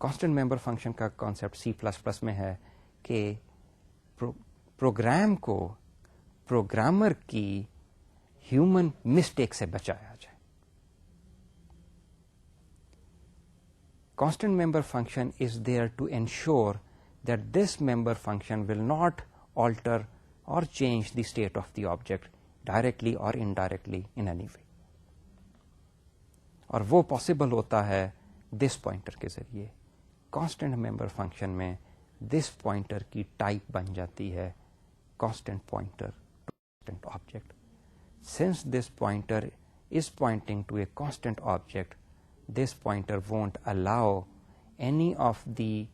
کانسٹنٹ ممبر فنکشن کا کانسیپٹ C++ میں ہے کہ پروگرام کو پروگرامر کی ہیومن مسٹیک سے بچایا جائے. Constant member function is there to ensure that this member function will not alter or change the state of the object directly or indirectly in any way. اور وہ possible ہوتا ہے this pointer کے ذریعے. Constant member function میں this pointer کی type بن جاتی ہے constant pointer to constant object. Since this pointer is pointing to a constant object, this pointer won't allow any of the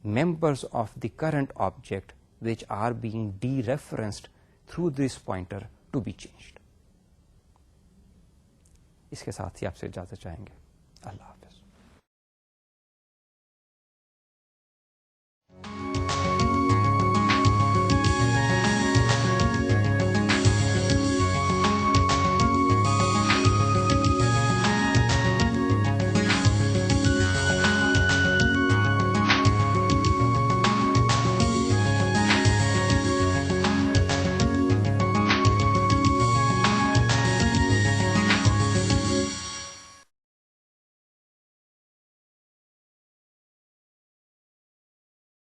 members of the current object which are being dereferenced through this pointer to be changed. اس کے ساتھ ہی آپ سے اجازت چاہیں گے. اللہ حافظ.